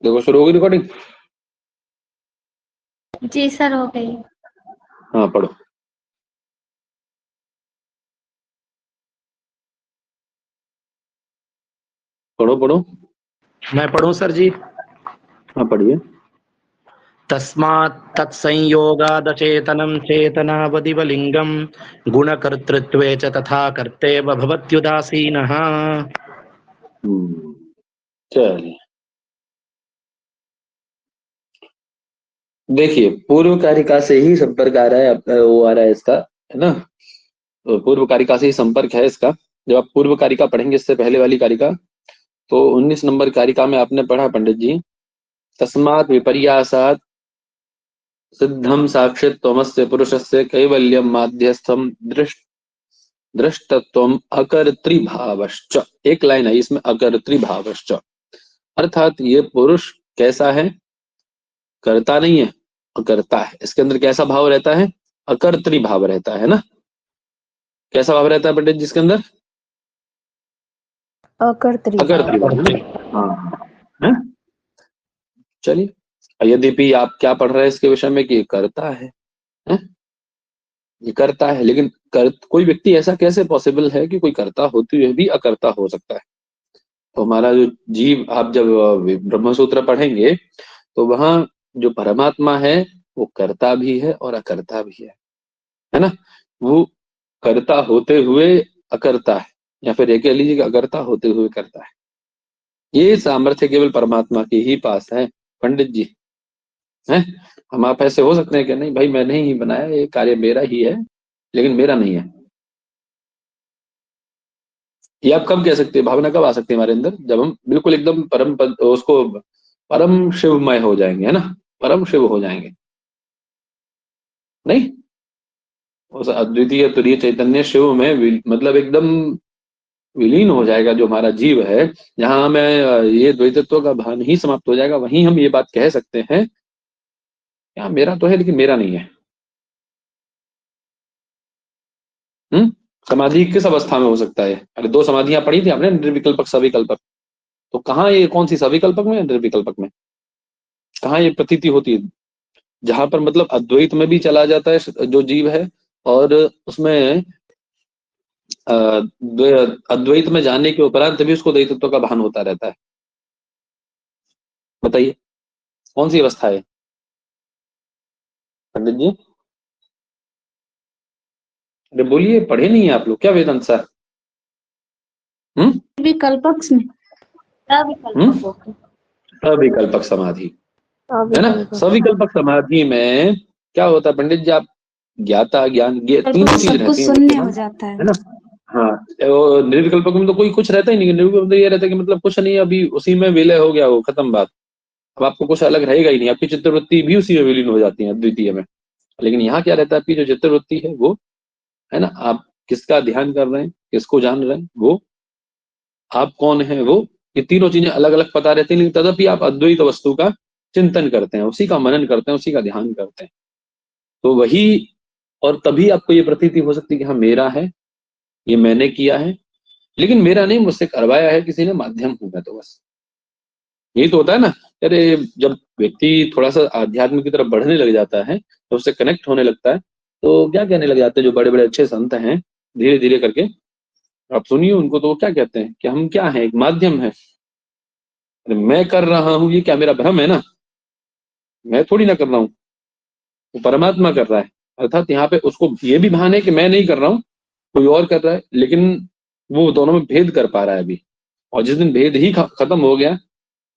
देखो शुरू होगी रिकॉर्डिंग। जी सर, हो गई। हाँ पढ़ो। पढ़ो पढ़ो। मैं पढ़ूं सर जी? हाँ पढ़िए। तस्मात् तत्संयोगादचेतनं चेतनावदिवलिंगं गुणकर्तृत्वे च तथा कर्तेव भवत्युदासीनः। चलिए देखिए, पूर्व कारिका से ही संपर्क आ रहा है, वो आ रहा है इसका, है ना। तो पूर्व कारिका से ही संपर्क है इसका। जब आप पूर्व कारिका पढ़ेंगे, इससे पहले वाली कारिका, तो 19 नंबर कारिका में आपने पढ़ा पंडित जी, तस्मात् विपर्यासात् सिद्धम साक्षित्वमस्य पुरुषस्य कैवल्यम माध्यस्थम दृष्टत्वम अकर्तृभावश्च। एक लाइन है इसमें, अकर्तृभावश्च, अर्थात ये पुरुष कैसा है? करता नहीं है, अकर्ता है। इसके अंदर कैसा भाव रहता है? अकर्तृ भाव रहता है ना। कैसा भाव रहता है पंडित जी इसके अंदर? अकर्तृ अकर्तृ भाव है ना। हाँ है? चलिए, यद्यपि आप क्या पढ़ रहे हैं इसके विषय में कि ये करता है, ये करता है, लेकिन कोई व्यक्ति ऐसा कैसे पॉसिबल है कि कोई करता होते हुए भी अकर्ता हो सकता है? तो हमारा जो जीव, आप जब ब्रह्मसूत्र पढ़ेंगे तो वहां जो परमात्मा है वो करता भी है और अकर्ता भी है ना। वो करता होते हुए अकर्ता है, या फिर ये कह लीजिए कि अकर्ता होते हुए करता है। ये सामर्थ्य केवल परमात्मा के ही पास है पंडित जी, है। हम आप ऐसे हो सकते हैं कि नहीं भाई मैंने ही बनाया, ये कार्य मेरा ही है, लेकिन मेरा नहीं है। ये आप कब कह सकते हैं? भावना कब आ सकती है हमारे अंदर? जब हम बिल्कुल एकदम परम पद, उसको परम शिवमय हो जाएंगे, है ना, परम शिव हो जाएंगे। नहीं, उस अद्वितीय तुरीय चैतन्य शिव में मतलब एकदम विलीन हो जाएगा जो हमारा जीव है। जहां हमें ये द्वैतत्व का भान ही समाप्त हो जाएगा, वहीं हम ये बात कह सकते हैं क्या मेरा तो है लेकिन मेरा नहीं है। समाधि किस अवस्था में हो सकता है? अरे दो समाधियां पढ़ी थी आपने, निर्विकल्पक सविकल्पक। तो कहाँ ये, कौन सी, सविकल्पक में या निर्विकल्पक में? कहाँ ये प्रतीति होती है? जहां पर मतलब अद्वैत में भी चला जाता है जो जीव है, और उसमें अद्वैत में जाने के उपरांत भी उसको द्वैतत्व का भान होता रहता है। बताइए कौन सी अवस्था है पंडित जी? अरे बोलिए, पढ़े नहीं है आप लोग क्या वेदांत सर? विकल्पक में अविकल्पक समाधि, है ना। सविकल्पक समाधि में क्या होता है पंडित जी? आप ज्ञाता ज्ञान तीन चीज रहती शून्य हो जाता है ना। हाँ, निर्विकल्पक में तो कोई कुछ रहता ही नहीं। निर्विकल्पक में ये रहता है कि मतलब कुछ नहीं, अभी उसी में विलय हो गया, वो खत्म बात। अब आपको कुछ अलग रहेगा ही नहीं, आपकी चित्तवृत्ति भी उसी में विलीन हो जाती है द्वितीय में। लेकिन यहाँ क्या रहता है, आपकी जो चित्तवृत्ति है वो, है ना, आप किसका ध्यान कर रहे हैं, किसको जान रहे हैं, वो आप कौन है, वो, ये तीनों चीजें अलग अलग पता रहती हैं, लेकिन तदपि आप अद्वैत वस्तु का चिंतन करते हैं, उसी का मनन करते हैं, उसी का ध्यान करते हैं। तो वही, और तभी आपको ये प्रतीति हो सकती है कि हाँ मेरा है, ये मैंने किया है, लेकिन मेरा नहीं, मुझसे करवाया है किसी ने, माध्यम हूं मैं तो बस। यही तो होता है ना। अरे जब व्यक्ति थोड़ा सा आध्यात्म की तरफ बढ़ने लग जाता है, तो उससे कनेक्ट होने लगता है, तो क्या कहने लग जाते हैं जो बड़े बड़े अच्छे संत हैं, धीरे धीरे करके आप सुनिए उनको, तो वो क्या कहते हैं कि हम क्या है, एक माध्यम है। अरे मैं कर रहा हूं, ये क्या मेरा भ्रम है ना? मैं थोड़ी ना कर रहा हूँ, वो परमात्मा कर रहा है। अर्थात यहाँ पे उसको ये भी भान है कि मैं नहीं कर रहा हूँ, कोई और कर रहा है, लेकिन वो दोनों में भेद कर पा रहा है अभी। और जिस दिन भेद ही खत्म हो गया,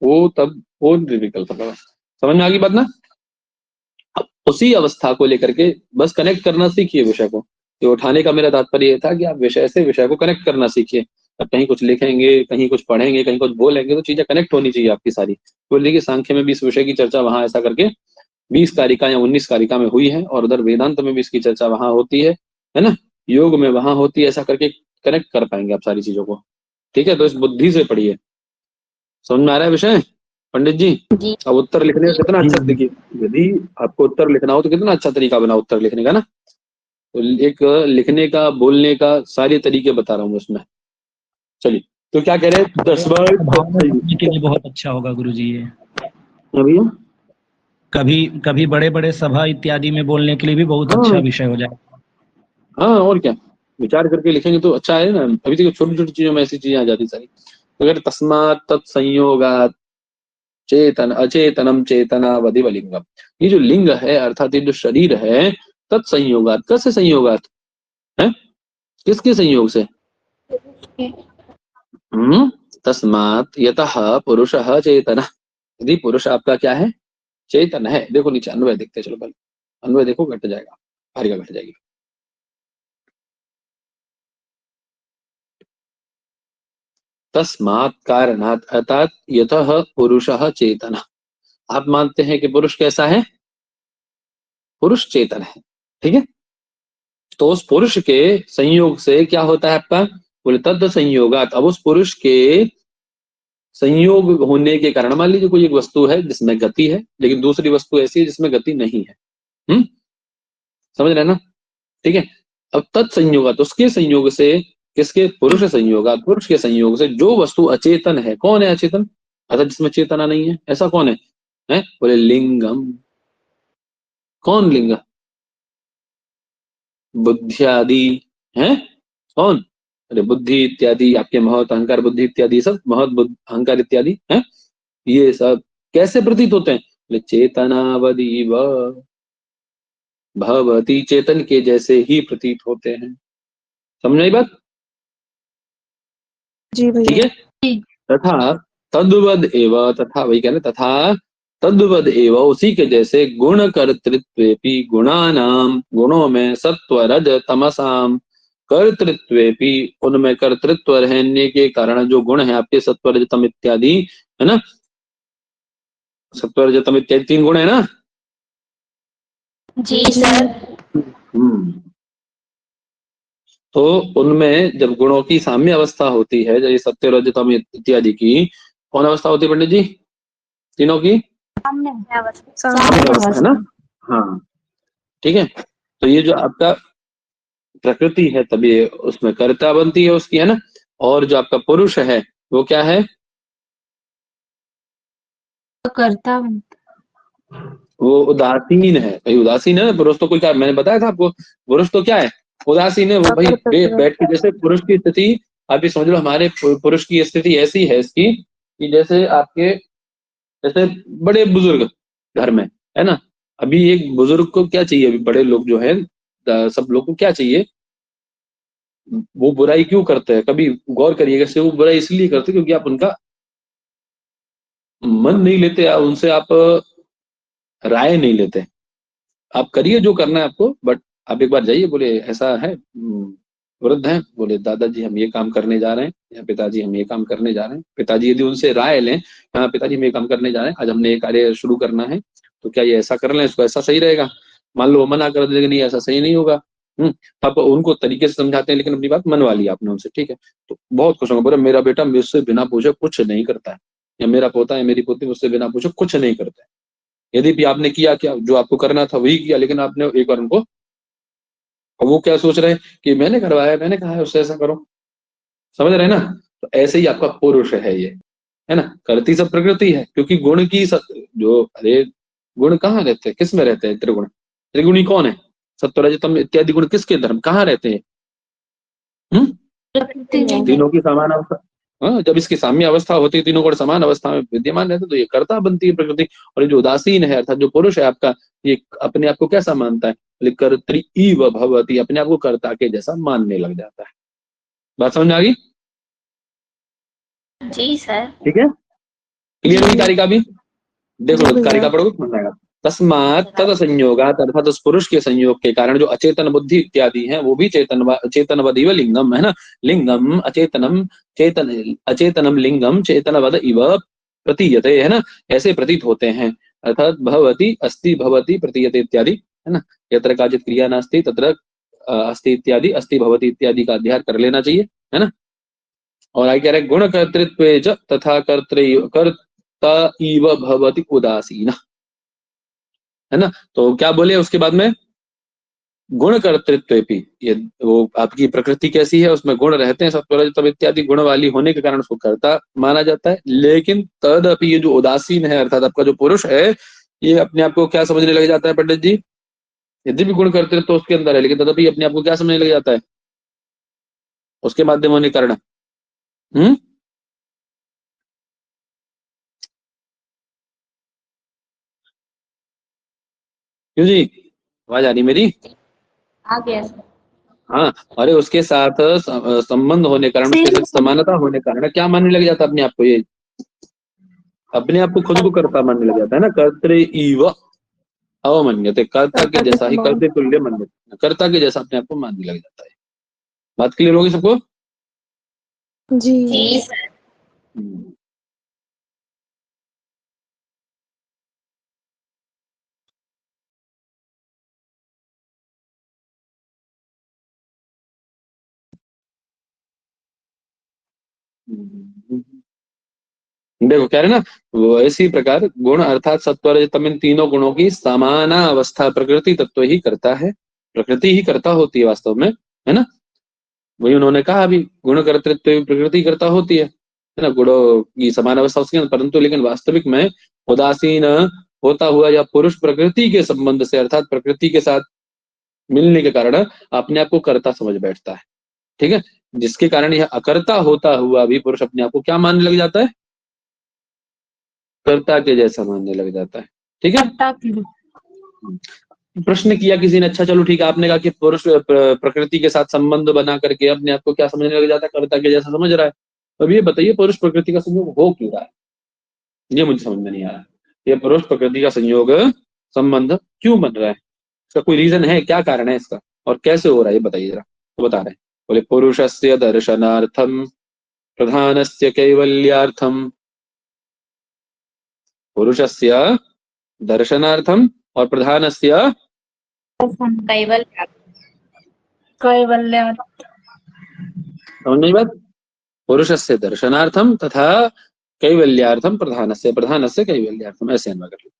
वो तब वो निर्विकल्प होगा। समझ में आ गई बात ना? अब उसी अवस्था को लेकर के बस कनेक्ट करना सीखिए विषय को। ये उठाने का मेरा तात्पर्य ये था कि आप विषय से विषय को कनेक्ट करना सीखिए। अब कहीं कुछ लिखेंगे, कहीं कुछ पढ़ेंगे, कहीं कुछ बोलेंगे, तो चीजें कनेक्ट होनी चाहिए आपकी सारी। तो देखिए सांख्य में भी इस विषय की चर्चा वहां ऐसा करके 20 कारिका या 19 कारिका में हुई है, और उधर वेदांत में भी इसकी चर्चा वहां होती है ना, योग में वहां होती है। ऐसा करके कनेक्ट कर पाएंगे आप सारी चीजों को। ठीक है, तो इस बुद्धि से पढ़िए। समझ में आ रहा है विषय पंडित जी? अब उत्तर लिखने का कितना अच्छा, देखिए यदि आपको उत्तर लिखना हो तो कितना अच्छा तरीका बना उत्तर लिखने का ना। तो एक लिखने का, बोलने का, सारे तरीके बता रहा हूँ उसमें। चलिए, तो क्या कह रहे हैं, 10 बार भावना के लिए बहुत अच्छा होगा गुरुजी ये। क्या भैया? कभी कभी बड़े बड़े सभा इत्यादि में बोलने के लिए भी बहुत अच्छा हाँ विषय हो जाए। हाँ, और क्या, विचार करके लिखेंगे तो अच्छा है ना। अभी देखो छोटी छोटी चीजों में ऐसी चीजें आ जाती सारी। तो अगर तस्मात् तत्संयोगात् चेतन अचेतनम चेतनावधिव लिंगम, ये जो लिंग है अर्थात ये जो शरीर है, तत्संयोगात्, कैसे संयोगात् है, किसके संयोग से? तस्मात् यतः पुरुषः चेतनः, यदि पुरुष आपका क्या है, चेतन है। देखो नीचे अन्वय देखते चलो पहले, अन्वय देखो घट जाएगा, भारिका घट जाएगी। तस्मात् कारणात् अर्थात यतः पुरुषः चेतनः, आप मानते हैं कि पुरुष कैसा है, पुरुष चेतन है, ठीक है। तो उस पुरुष के संयोग से क्या होता है आपका, बोले तद संयोगात, अब उस पुरुष के संयोग होने के कारण, मान लीजिए कोई एक वस्तु है जिसमें गति है, लेकिन दूसरी वस्तु ऐसी है जिसमें गति नहीं है, समझ रहे हैं ना, ठीक है। अब तत्संयोगात, उसके संयोग से, किसके, पुरुष संयोगात, पुरुष के संयोग से जो वस्तु अचेतन है, कौन है अचेतन, अर्थात जिसमें चेतना नहीं है, ऐसा कौन है? बोले लिंगम, कौन लिंग, बुद्धियादि है, कौन, अरे बुद्धि इत्यादि, आपके महत अहंकार बुद्धि इत्यादि सब, महत बुद्धि अहंकार इत्यादि है, ये सब कैसे प्रतीत होते हैं, बोले चेतनावदिव भवती, चेतन के जैसे ही प्रतीत होते हैं। समझ आई बात? जी ठीक भैया। है। तथा तद्वद एव, तथा वही कह रहे, तथा तद्वद एव, उसी के जैसे गुण कर्तृत्वेपि गुणानाम, गुणों में सत्व रज तमसाम, कर्तृत्वेपि, उनमें कर्तृत्व रहने के कारण जो गुण है आपके सत्व रज तम इत्यादि, है ना, सत्व रज तम इत्यादि 3 गुण है ना। जी सर। तो उनमें जब गुणों की साम्य अवस्था होती है, जैसे सत्य रज तम इत्यादि की कौन अवस्था होती है पंडित जी, तीनों की सामने साम्य अवस्था है ना, हाँ, ठीक है। तो ये जो आपका प्रकृति है तभी उसमें कर्ता बनती है उसकी, है ना, और जो आपका पुरुष है वो क्या है, करता वो उदासीन है भाई, उदासीन है ना पुरुष तो, कोई क्या मैंने बताया था आपको, पुरुष तो क्या है, उदासीन है वो भाई, बैठ के, जैसे पुरुष की स्थिति आप ये समझ लो, हमारे पुरुष की स्थिति ऐसी है इसकी कि जैसे आपके, जैसे बड़े बुजुर्ग घर में, है ना, अभी एक बुजुर्ग को क्या चाहिए, अभी बड़े लोग जो है सब लोग को क्या चाहिए, वो बुराई क्यों करते हैं, कभी गौर करिएगा से, वो बुराई इसलिए करते हैं क्योंकि आप उनका मन नहीं लेते, उनसे आप राय नहीं लेते। आप करिए जो करना है आपको, बट आप एक बार जाइए, बोले ऐसा है, वृद्ध हैं, बोले दादाजी हम ये काम करने जा रहे हैं, या पिताजी हम ये काम करने जा रहे हैं, पिताजी यदि उनसे राय लें, हाँ पिताजी हम ये काम करने जा रहे हैं, आज हमने ये कार्य शुरू करना है, तो क्या ये ऐसा कर लें, इसको ऐसा सही रहेगा, मान लो वो मना कर देंगे नहीं ऐसा सही नहीं होगा, आप उनको तरीके से समझाते हैं, लेकिन अपनी बात मनवा ली आपने उनसे, ठीक है, तो बहुत खुश होंगे, बोले मेरा बेटा मुझसे बिना पूछे कुछ नहीं करता है, या मेरा पोता है मेरी पोती मुझसे बिना पूछे कुछ नहीं करता है। यदि भी आपने किया क्या, जो आपको करना था वही किया, लेकिन आपने एक बार उनको, और वो क्या सोच रहे हैं कि मैंने करवाया, मैंने कहा है उससे ऐसा करो, समझ रहे हैं ना। तो ऐसे ही आपका पुरुष है ये, है ना, करती सब प्रकृति है, क्योंकि गुण की जो, अरे गुण कहाँ रहते हैं, किस में रहते हैं, त्रिगुण, त्रिगुणी कौन है, सत्वरजतम इत्यादि गुण किसके धर्म कहाँ रहते हैं, तीनों की समान अवस्था, हाँ, जब इसकी साम्य अवस्था होती है, तीनों गुण समान अवस्था में विद्यमान रहते, तो ये कर्ता बनती है प्रकृति। और ये जो उदासीन है अर्थात जो पुरुष है आपका, ये अपने आप को कैसा मानता है, कर्तृ इव भवति, अपने आप को कर्ता के जैसा मानने लग जाता है। बात समझ में आ गई? जी सर। ठीक है, क्लियर हुई कारिका भी? देखो कारिका पढ़ो समझ आएगा। तस्मात् तद संयोगात, अर्थात उस पुरुष के संयोग के कारण जो अचेतन बुद्धि इत्यादि हैं वो भी चेतनवद इव लिंगम, है ना, लिंगम अचेतनम, चेतन अचेतनम लिंगम चेतनवद इव प्रतीयते, है ना, ऐसे प्रतीत होते हैं, अर्थात भवति अस्ति भवति प्रतीयते इत्यादि, है ना, यत्र काचित क्रिया नास्ति तत्र अस्ति इत्यादि, अस्ति भवति इत्यादि का अध्ययन कर लेना चाहिए, है ना। और आगे कह रहे गुण कर्तृत्वे च तथा कर्ता इव भवति उदासीन, है ना। तो क्या बोले उसके बाद में, गुण कर्तृत्वेपि, ये वो आपकी प्रकृति कैसी है उसमें गुण रहते हैं, सत्व रजतम इत्यादि गुण वाली होने के कारण उसको कर्ता माना जाता है। लेकिन तदपि ये जो उदासीन है अर्थात आपका जो पुरुष है, ये अपने आप को क्या समझने लग जाता है पंडित जी? यदि भी गुण कर्तृत्व तो उसके अंदर है, लेकिन तदपि अपने आप को क्या समझने लग जाता है? उसके माध्यम होने के कारण। क्यों जी, आवाज आ रही मेरी? आ गया सर। हाँ, अरे उसके साथ संबंध होने कारण, उसके साथ समानता होने कारण क्या मानने लग जाता है अपने आप को? ये अपने आप को खुद को कर्ता मानने लग जाता है ना, कर्तृ इव अवमन्यते, कर्ता के जैसा ही, कर्तृ तुल्य मन्यते, कर्ता के जैसा अपने आप को मानने लग जाता है। बात क्लियर होगी सबको? जी सर। देखो कह रहे ना, इसी प्रकार गुण अर्थात सत्व रजतम इन तीनों गुणों की समाना अवस्था प्रकृति तत्व ही करता है, प्रकृति ही करता होती है वास्तव में, है ना? वही उन्होंने कहा अभी, गुण कर्तृत्व भी प्रकृति करता होती है ना, गुणों की समान अवस्था उसके अंदर, परंतु लेकिन वास्तविक में उदासीन होता हुआ या पुरुष प्रकृति के संबंध से अर्थात प्रकृति के साथ मिलने के कारण अपने आप को कर्ता समझ बैठता है। ठीक है, जिसके कारण यह अकर्ता होता हुआ भी पुरुष अपने आप को क्या मानने लग जाता है? कर्ता के जैसा मानने लग जाता है। ठीक है, प्रश्न किया किसी ने, अच्छा चलो ठीक है, आपने कहा कि पुरुष प्रकृति के साथ संबंध बना करके अपने आप को क्या समझने लग जाता है? कर्ता के जैसा समझ रहा है। अब ये बताइए पुरुष प्रकृति का संयोग हो क्यों रहा है? ये मुझे समझ में नहीं आ रहा। ये पुरुष प्रकृति का संयोग संबंध क्यों बन रहा है? इसका कोई रीजन है? क्या कारण है इसका और कैसे हो रहा है ये बताइए जरा। तो बता रहे हैं, बोले पुरुषस्य दर्शनार्थम प्रधानस्य कैवल्यार्थम, पुरुषस्य दर्शनार्थम और प्रधानस्य कैवल्य। समझ में बात? पुरुषस्य दर्शनार्थम तथा कैवल्यार्थम प्रधानस्य, प्रधानस्य कैवल्यार्थम, ऐसे अन्वय कर लो।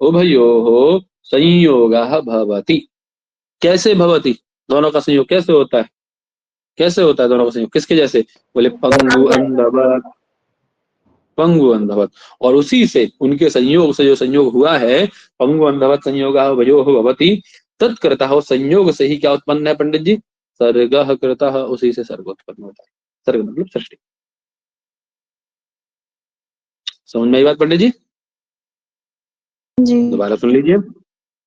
उभयोः संयोगः भवति। कैसे भवति? दोनों का संयोग कैसे होता है? कैसे होता है दोनों का संयोग? किसके जैसे? बोले पंगु अंधवत, पंगु अंधवत। और उसी से, उनके संयोग से जो संयोग हुआ है, पंगु अंधवत संयोगः उभयोः भवति, तत्कर्ता हो संयोग से ही क्या उत्पन्न है पंडित जी? सर्गः कृतः, उसी से सर्ग उत्पन्न होता है। सर्ग मतलब सृष्टि। समझ में आई बात पंडित जी? जी। दोबारा सुन लीजिए।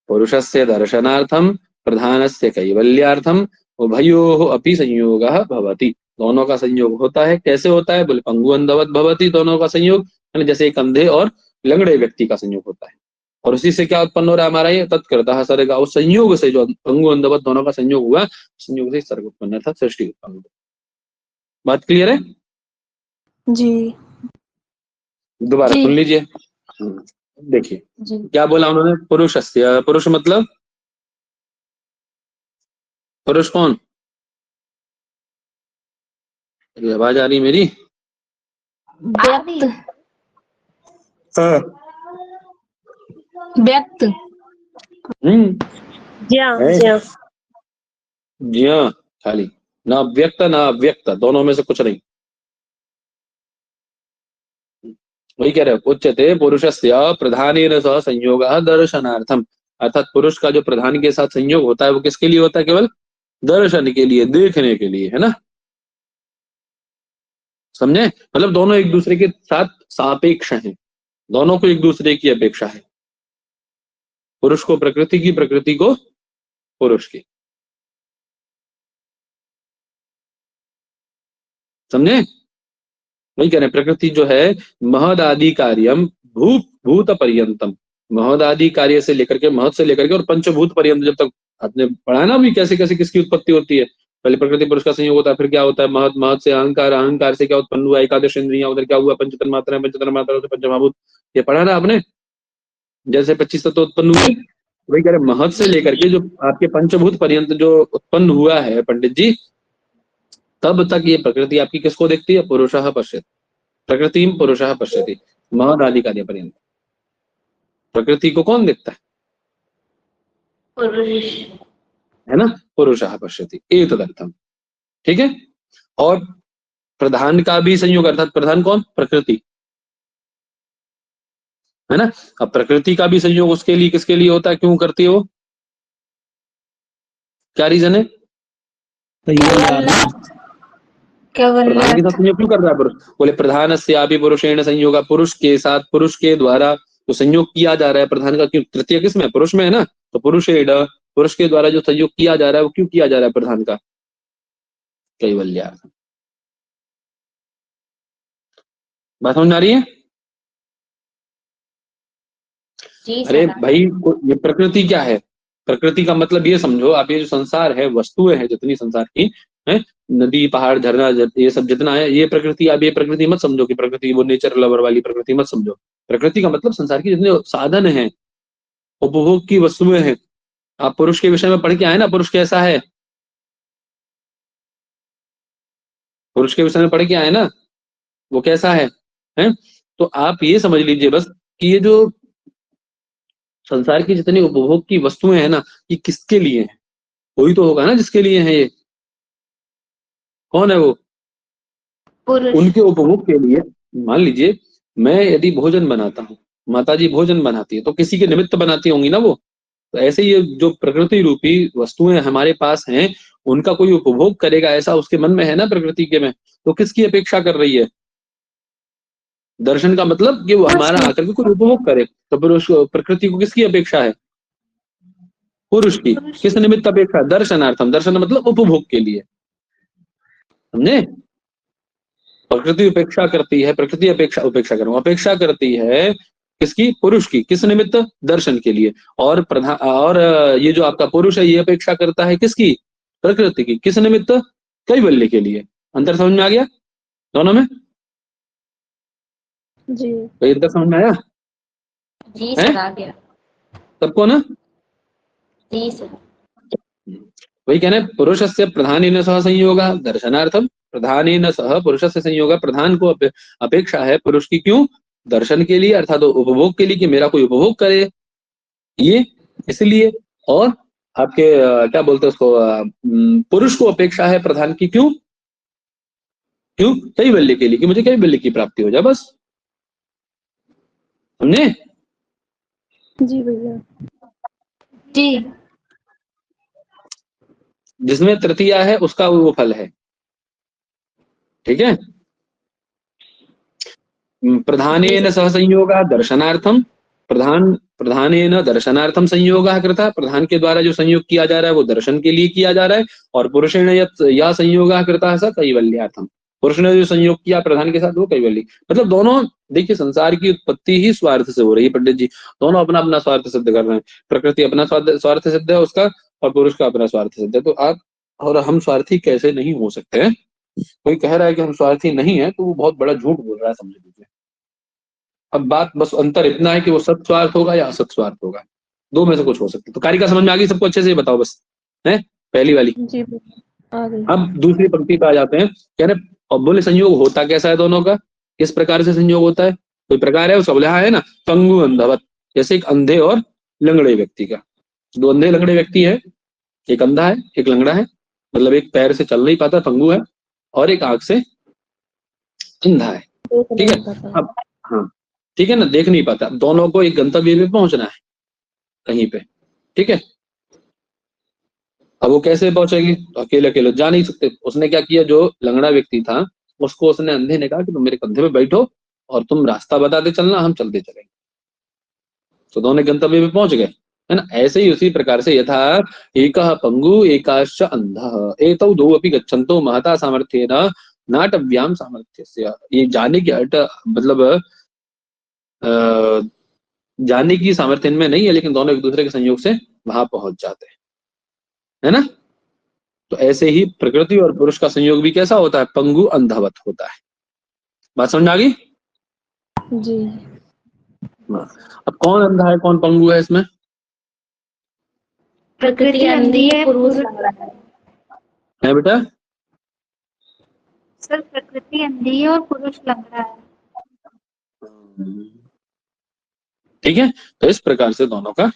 पुरुषस्य दर्शनार्थम प्रधानस्य कैवल्यार्थम उभयोः अपि संयोगः भवति। दोनों का संयोग होता है। कैसे होता है? बोले पंगु अंधवत भवति, दोनों का संयोग, जैसे एक अंधे और लंगड़े व्यक्ति का संयोग होता है। और उसी से क्या उत्पन्न हो रहा है हमारा? ये तत्कर्ता सर्ग, उस संयोग से, जो पंगु अंधवत दोनों का संयोग हुआ, संयोग से सर्ग उत्पन्न था, सृष्टि उत्पन्न हुई। बात क्लियर है? जी। दोबारा सुन लीजिए। देखिए क्या बोला उन्होंने, पुरुषस्य, पुरुष मतलब पुरुष कौन? आवाज आ रही मेरी? व्यक्त। व्यक्त। जी हाँ, खाली ना व्यक्त ना अव्यक्त, दोनों में से कुछ नहीं। वही कह रहे हैं, उच्यते पुरुषस्य प्रधानेन सह संयोगः दर्शनार्थम, अर्थात पुरुष का जो प्रधान के साथ संयोग होता है वो किसके लिए होता है? केवल दर्शन के लिए, देखने के लिए, है ना? समझे? मतलब दोनों एक दूसरे के साथ सापेक्ष हैं, दोनों को एक दूसरे की अपेक्षा है। पुरुष को प्रकृति की, प्रकृति को पुरुष की। समझे? वही कह रहे हैं, प्रकृति जो है महद आदि कार्यम भूत पर्यंतम, महद आदि कार्य से लेकर के, महद से लेकर के और पंचभूत पर्यंत, जब तक आपने पढ़ा ना भी कैसे कैसे किसकी उत्पत्ति होती है। पहले प्रकृति पुरुष का संयोग होता है, फिर क्या होता है? महद, महद से अहंकार, अहंकार से क्या उत्पन्न हुआ? एकादश इंद्रियां, उधर क्या हुआ? पंचतन मात्रा, पंचतन मात्रा से पंचमहाभूत। ये पढ़ा ना आपने? जैसे 25 तत्व उत्पन्न हुए, वही कह रहे महद से लेकर के जो आपके पंचभूत पर्यंत जो उत्पन्न हुआ है पंडित जी, तब तक ये प्रकृति आपकी किसको देखती है? पुरुषः पश्यति, प्रकृति पुरुषः पश्यति, महद आदि कार्य पर्यंत। प्रकृति को कौन देखता है? पुरुष। है ना, पुरुषः पश्यति एतदर्थम। ठीक है। और प्रधान का भी संयोग, अर्थात प्रधान कौन, प्रकृति, है ना। अब प्रकृति का भी संयोग उसके लिए, किसके लिए होता है, क्यों करती है वो, क्या रीजन है, प्रधान के साथ संयोग क्यों कर रहा है पुरुष, बोले प्रधानस्यापि पुरुषेण संयोग, पुरुष के साथ, पुरुष के द्वारा जो संयोग किया जा रहा है प्रधान का, क्यों, तृतीय किसमें, पुरुष में है ना, तो पुरुषेण, पुरुष के द्वारा जो संयोग किया जा रहा है वो क्यों किया जा रहा है प्रधान का, कैवल्यार्थम। बात समझ आ रही है। जी अरे सर। भाई ये प्रकृति क्या है, प्रकृति का मतलब ये समझो आप, ये जो संसार है, वस्तुएं हैं जितनी संसार की है, नदी पहाड़ झरना ये सब जितना है, ये प्रकृति, आप ये प्रकृति मत समझो कि प्रकृति वो नेचर लवर वाली प्रकृति मत समझो। प्रकृति का मतलब संसार की जितने साधन हैं, उपभोग की वस्तुएं हैं। आप पुरुष के विषय में पढ़ के आए ना, पुरुष कैसा है, पुरुष के विषय में पढ़ के आए ना, वो कैसा है? तो आप ये समझ लीजिए बस कि ये जो संसार की जितनी उपभोग की वस्तुएं हैं ना, ये किसके लिए है, कोई तो होगा ना जिसके लिए है ये, कौन है वो, पुरुष। उनके उपभोग के लिए। मान लीजिए मैं यदि भोजन बनाता हूँ, माता जी भोजन बनाती है, तो किसी के निमित्त बनाती होंगी ना वो, तो ऐसे ही जो प्रकृति रूपी वस्तुएं हमारे पास हैं, उनका कोई उपभोग करेगा ऐसा उसके मन में है ना प्रकृति के में, तो किसकी अपेक्षा कर रही है, दर्शन का मतलब कि वो हमारा आकर के कोई उपभोग करे, तो पुरुष प्रकृति को किसकी अपेक्षा है, पुरुष की, किस निमित्त अपेक्षा, दर्शनार्थम, दर्शन मतलब उपभोग के लिए, समझे। प्रकृति उपेक्षा करती है, प्रकृति अपेक्षा, उपेक्षा करूं, अपेक्षा करती है किसकी, पुरुष की, किस निमित्त, दर्शन के लिए। और प्रधान, और ये जो आपका पुरुष है ये अपेक्षा करता है किसकी, प्रकृति की, किस निमित्त, कैवल्य के लिए। अंतर समझ में आ गया दोनों में, जी। तो अंतर समझ में आया जी है सर, आ गया। सबको ना। जी सर। वही कहना है, पुरुषस्य प्रधानेन सह संयोगः दर्शनार्थम, प्रधानेन सह पुरुषस्य संयोगः, प्रधान को अपेक्षा है पुरुष की, क्यों, दर्शन के लिए, अर्थात उपभोग के लिए, कि मेरा कोई उपभोग करे, ये इसलिए। और आपके क्या बोलते हैं उसको, पुरुष को अपेक्षा है प्रधान की, क्यों, क्यों, कैवल्य के लिए, कि मुझे कैवल्य की प्राप्ति हो जाए, बस, समझे। जी भैया। जी। जिसमें तृतीया है उसका वो फल है, ठीक है। प्रधानेन सह संयोगः दर्शनार्थम, प्रधानेन दर्शनार्थम संयोगः कृतः, प्रधान के द्वारा जो संयोग किया जा रहा है वो दर्शन के लिए किया जा रहा है। और पुरुषेण या संयोगः कृतः स कैवल्यार्थम, पुरुष ने जो संयोग किया प्रधान के साथ वो कैवल्य, मतलब दोनों, देखिए संसार की उत्पत्ति ही स्वार्थ से हो रही है पंडित जी, दोनों अपना अपना स्वार्थ सिद्ध कर रहे हैं, प्रकृति अपना स्वार्थ सिद्ध है उसका, और पुरुष का अपना स्वार्थ सिद्ध है। तो आप और हम स्वार्थी कैसे नहीं हो सकते हैं, कोई कह रहा है कि हम स्वार्थी नहीं है तो वो बहुत बड़ा झूठ बोल रहा है, समझ लीजिए। अब बात बस अंतर इतना है कि वो सत्स्वार्थ होगा या असत स्वार्थ होगा, दो में से कुछ हो सकता है। तो कारिका समझ में आ गई सबको, अच्छे से बताओ बस, है पहली वाली। जी आ गई। अब दूसरी पंक्ति पे आ जाते हैं, कह रहे और बोले संयोग होता कैसा है दोनों का, किस प्रकार से संयोग होता है, कोई प्रकार है उसका, बोले हाँ है ना, पंगु अंधवत, जैसे एक अंधे और लंगड़े व्यक्ति का, दो अंधे लंगड़े व्यक्ति है, एक अंधा है एक लंगड़ा है, मतलब एक पैर से चल नहीं पाता पंगु है, और एक आंख से अंधा है, ठीक है। अब हाँ ठीक है ना, देख नहीं पाता, दोनों को एक गंतव्य पे पहुंचना है कहीं पे, ठीक है। अब वो कैसे पहुंचेगी, तो अकेले अकेले जा नहीं सकते, उसने क्या किया, जो लंगड़ा व्यक्ति था उसको उसने, अंधे ने कहा कि तुम मेरे कंधे पे बैठो और तुम रास्ता बताते चलना, हम चलते चलेंगे, तो दोनों गंतव्य पे पहुंच गए, है ना। ऐसे ही उसी प्रकार से यथा एकः पंगु एकाश्च अंधः एतौ द्वौ अपि गच्छन्तो महता सामर्थ्येन नाटव्याम सामर्थ्यस्य, ये जाने की हट मतलब जानने की सामर्थ्य इनमें नहीं है, लेकिन दोनों एक दूसरे के संयोग से वहां पहुंच जाते हैं, है ना। तो ऐसे ही प्रकृति और पुरुष का संयोग भी कैसा होता है, पंगु अंधवत होता है। बात समझ आ गई जी। अब कौन अंधा है कौन पंगु है इसमें, प्रकृति अंधी है, पुरुष लंगड़ा है बेटा। सर प्रकृति अंधी है और पुरुष लंगड़ा है। ठीक है, तो इस प्रकार से दोनों का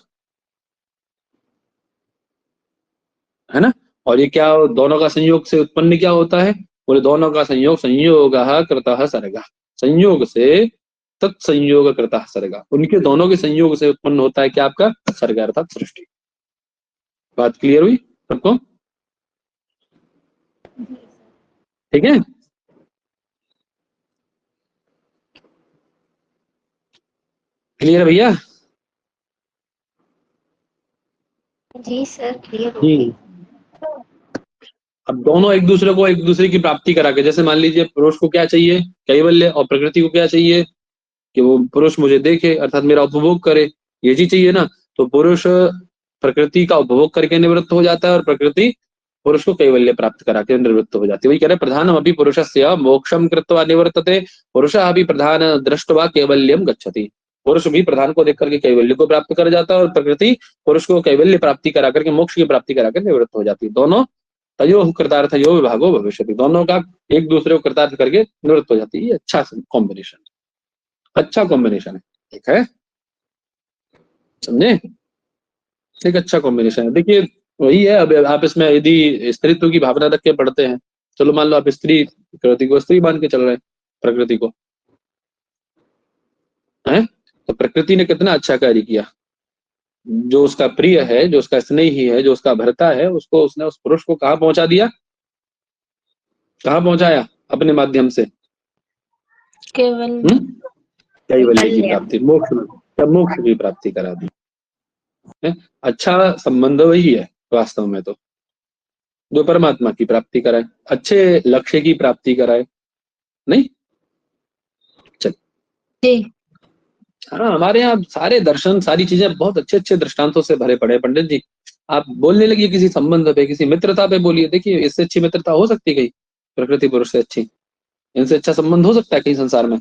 है ना। और ये क्या, दोनों का संयोग से उत्पन्न क्या होता है, बोले दोनों का संयोग, संयोग कृतः सर्ग, संयोग से तत्संयोग कृतः सर्ग, उनके दोनों के संयोग से उत्पन्न होता है क्या, आपका सर्ग अर्थात सृष्टि। बात क्लियर हुई सबको? ठीक है। क्लियर है भैया? जी सर, क्लियर हो जी। गई। अब दोनों एक दूसरे को, एक दूसरे की प्राप्ति करा के, जैसे मान लीजिए पुरुष को क्या चाहिए, कैवल्य, और प्रकृति को क्या चाहिए कि वो पुरुष मुझे देखे अर्थात मेरा उपभोग करे, ये चीज चाहिए ना। तो पुरुष प्रकृति का उपभोग करके निवृत्त हो जाता है और प्रकृति पुरुष को कैवल्य प्राप्त करा के निवृत्त हो जाती है। वही कह रहे प्रधानम अभी पुरुषस्य मोक्षम कृत्वा निवर्तते, पुरुषः अभी प्रधान दृष्ट्वा कैवल्यम गच्छति, पुरुष भी प्रधान को देख करके कैवल्य को प्राप्त कर जाता है और प्रकृति पुरुष को कैवल्य प्राप्ति करा करके मोक्ष की प्राप्ति करा कर निवृत्त हो जाती है। दोनों तयो कृतार्थयो विभागो भविष्यति, दोनों का एक दूसरे को कृतार्थ करके निवृत्त हो जाती है। ये अच्छा कॉम्बिनेशन, अच्छा कॉम्बिनेशन है, ठीक है, समझे? एक अच्छा कॉम्बिनेशन है। देखिए वही है, अब आप इसमें यदि स्त्रीत्व की भावना रख के पढ़ते हैं, चलो मान लो आप स्त्री प्रकृति को स्त्री मान के चल रहे हैं, प्रकृति को है, तो प्रकृति ने कितना अच्छा कार्य किया, जो उसका प्रिय है, जो उसका स्नेही है, जो उसका भरता है, उसको उसने उस पुरुष को कहाँ पहुंचा दिया, कहाँ पहुंचाया, अपने माध्यम से केवल कैवल्य की प्राप्ति, मोक्ष की प्राप्ति करा दी है। अच्छा संबंध वही है वास्तव में, तो जो परमात्मा की प्राप्ति कराए, अच्छे लक्ष्य की प्राप्ति कराए, नहीं? चल, हाँ, हमारे यहाँ सारे दर्शन, सारी चीजें बहुत अच्छे अच्छे दृष्टांतों से भरे पड़े। पंडित जी आप बोलने लगिए किसी संबंध पे, किसी मित्रता पे बोलिए, देखिए इससे अच्छी मित्रता हो सकती है कहीं, प्रकृति पुरुष से अच्छी, इनसे अच्छा संबंध हो सकता है कहीं संसार में?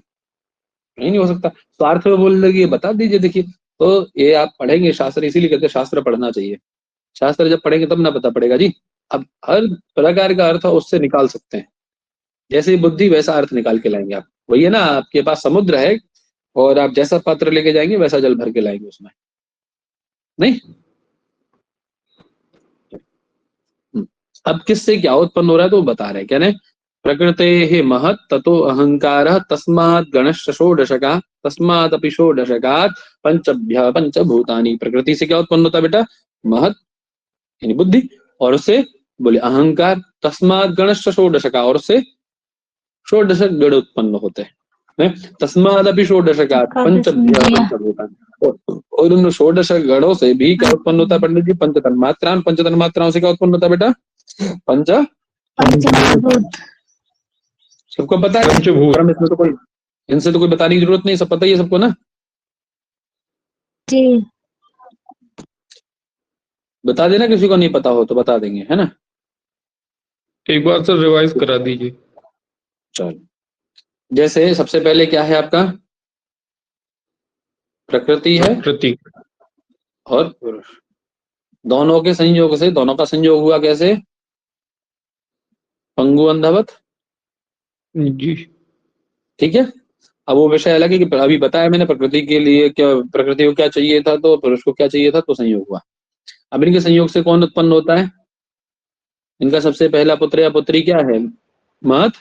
नहीं हो सकता। स्वार्थ में बोलने लगिए, बता दीजिए। देखिए तो ये आप पढ़ेंगे शास्त्र, इसीलिए कहते हैं शास्त्र पढ़ना चाहिए, शास्त्र जब पढ़ेंगे तब ना पता पड़ेगा जी। अब हर प्रकार का अर्थ उससे निकाल सकते हैं, जैसे बुद्धि वैसा अर्थ निकाल के लाएंगे आप। वही है ना, आपके पास समुद्र है और आप जैसा पात्र लेके जाएंगे वैसा जल भर के लाएंगे उसमें, नहीं? अब किससे क्या उत्पन्न हो रहा है तो बता रहे, क्या नहीं, प्रकृते महत् ततो अहंकार तस्मात् गणश्च षोडशका तस्मादपि षोडशकात् पंचभ्य पंचभूतानि। प्रकृति से क्या उत्पन्न होता है बेटा, महत् यानी बुद्धि, और उससे बोले अहंकार, तस्मात् गणश्च षोडशका, और उससे षोडशक गण उत्पन्न होते हैं, तस्मादपि षोडशकात् पंचभ्य पंचभूतानि। और उन षोडश गणों से भी क्या उत्पन्न होता है पंडित जी, पंचतन्मात्रां। पंचतन्मात्राओं से क्या उत्पन्न होता है बेटा, पंच सबको पता है, इसमें तो कोई, इनसे तो कोई बताने की जरूरत नहीं, सब पता ही है सबको ना जी। बता देना, किसी को नहीं पता हो तो बता देंगे, है ना। एक बार सर रिवाइज करा दीजिए। चलो, जैसे सबसे पहले क्या है आपका, प्रकृति है प्रकृति और पुरुष, दोनों के संयोग से, दोनों का संयोग हुआ कैसे, पंगु अंधवत, जी। ठीक है। अब वो विषय अलग है कि अभी बताया मैंने प्रकृति के लिए क्या, प्रकृति को क्या चाहिए था तो पुरुष को क्या चाहिए था, तो संयोग हुआ। अब इनके संयोग से कौन उत्पन्न होता है, इनका सबसे पहला पुत्र या पुत्री क्या है, महत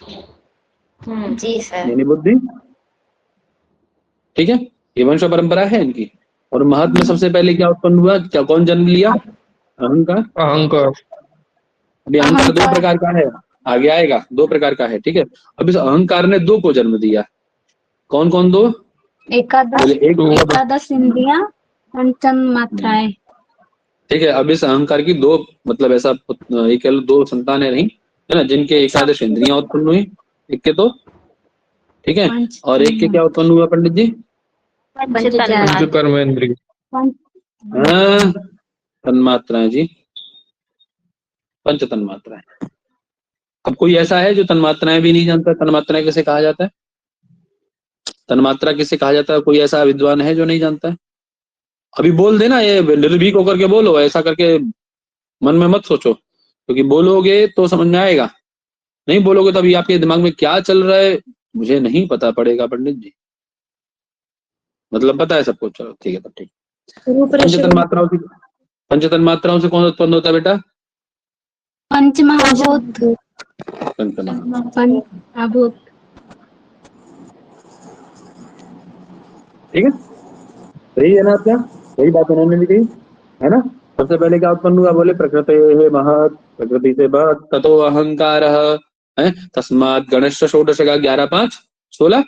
जी सर। यानी बुद्धि, ठीक है, ये वंश परंपरा है इनकी। और महत में सबसे पहले क्या उत्पन्न हुआ, क्या कौन जन्म लिया, अहंकार। अहंकार। अभी अहंकार दो प्रकार का है, आगे आएगा, दो प्रकार का है, ठीक है। अब इस अहंकार ने दो को जन्म दिया, कौन कौन दो, एकादश इंद्रियां, पंचन मात्राएं, ठीक है। अब इस अहंकार की दो, मतलब ऐसा एक दो संतानें रही है ना, जिनके एकादश इंद्रियां उत्पन्न हुई, एक के तो, ठीक है, और एक के क्या उत्पन्न हुआ पंडित जी, पंचकर्मेंद्रिय, तन्मात्राएं जी, पंच तन्मात्राएं। अब कोई ऐसा है जो तन्मात्राएं भी नहीं जानता, तन्मात्राएं किसे कहा जाता है, तन्मात्रा किसे कहा जाता है, कोई ऐसा विद्वान है जो नहीं जानता है? अभी बोल देना, ये निर्भीक होकर के बोलो, ऐसा करके मन में मत सोचो, क्योंकि बोलोगे तो समझ में आएगा, नहीं बोलोगे तो अभी आपके दिमाग में क्या चल रहा है मुझे नहीं पता पड़ेगा पंडित जी, मतलब पता है सबको, चलो ठीक है, तब ठीक। पंचतन्मात्राओं से कौन उत्पन्न होता है बेटा, पंचमहाभूत। पंचमहाभूत। ठीक है, सही है ना आपका? सही बात उन्होंने भी कही है ना। सबसे पहले क्या उत्पन्न हुआ? बोले प्रकृते महत्, प्रकृति से महत्, ततो अहंकार है, तस्मात् गणेश षोडश का 11 5 16,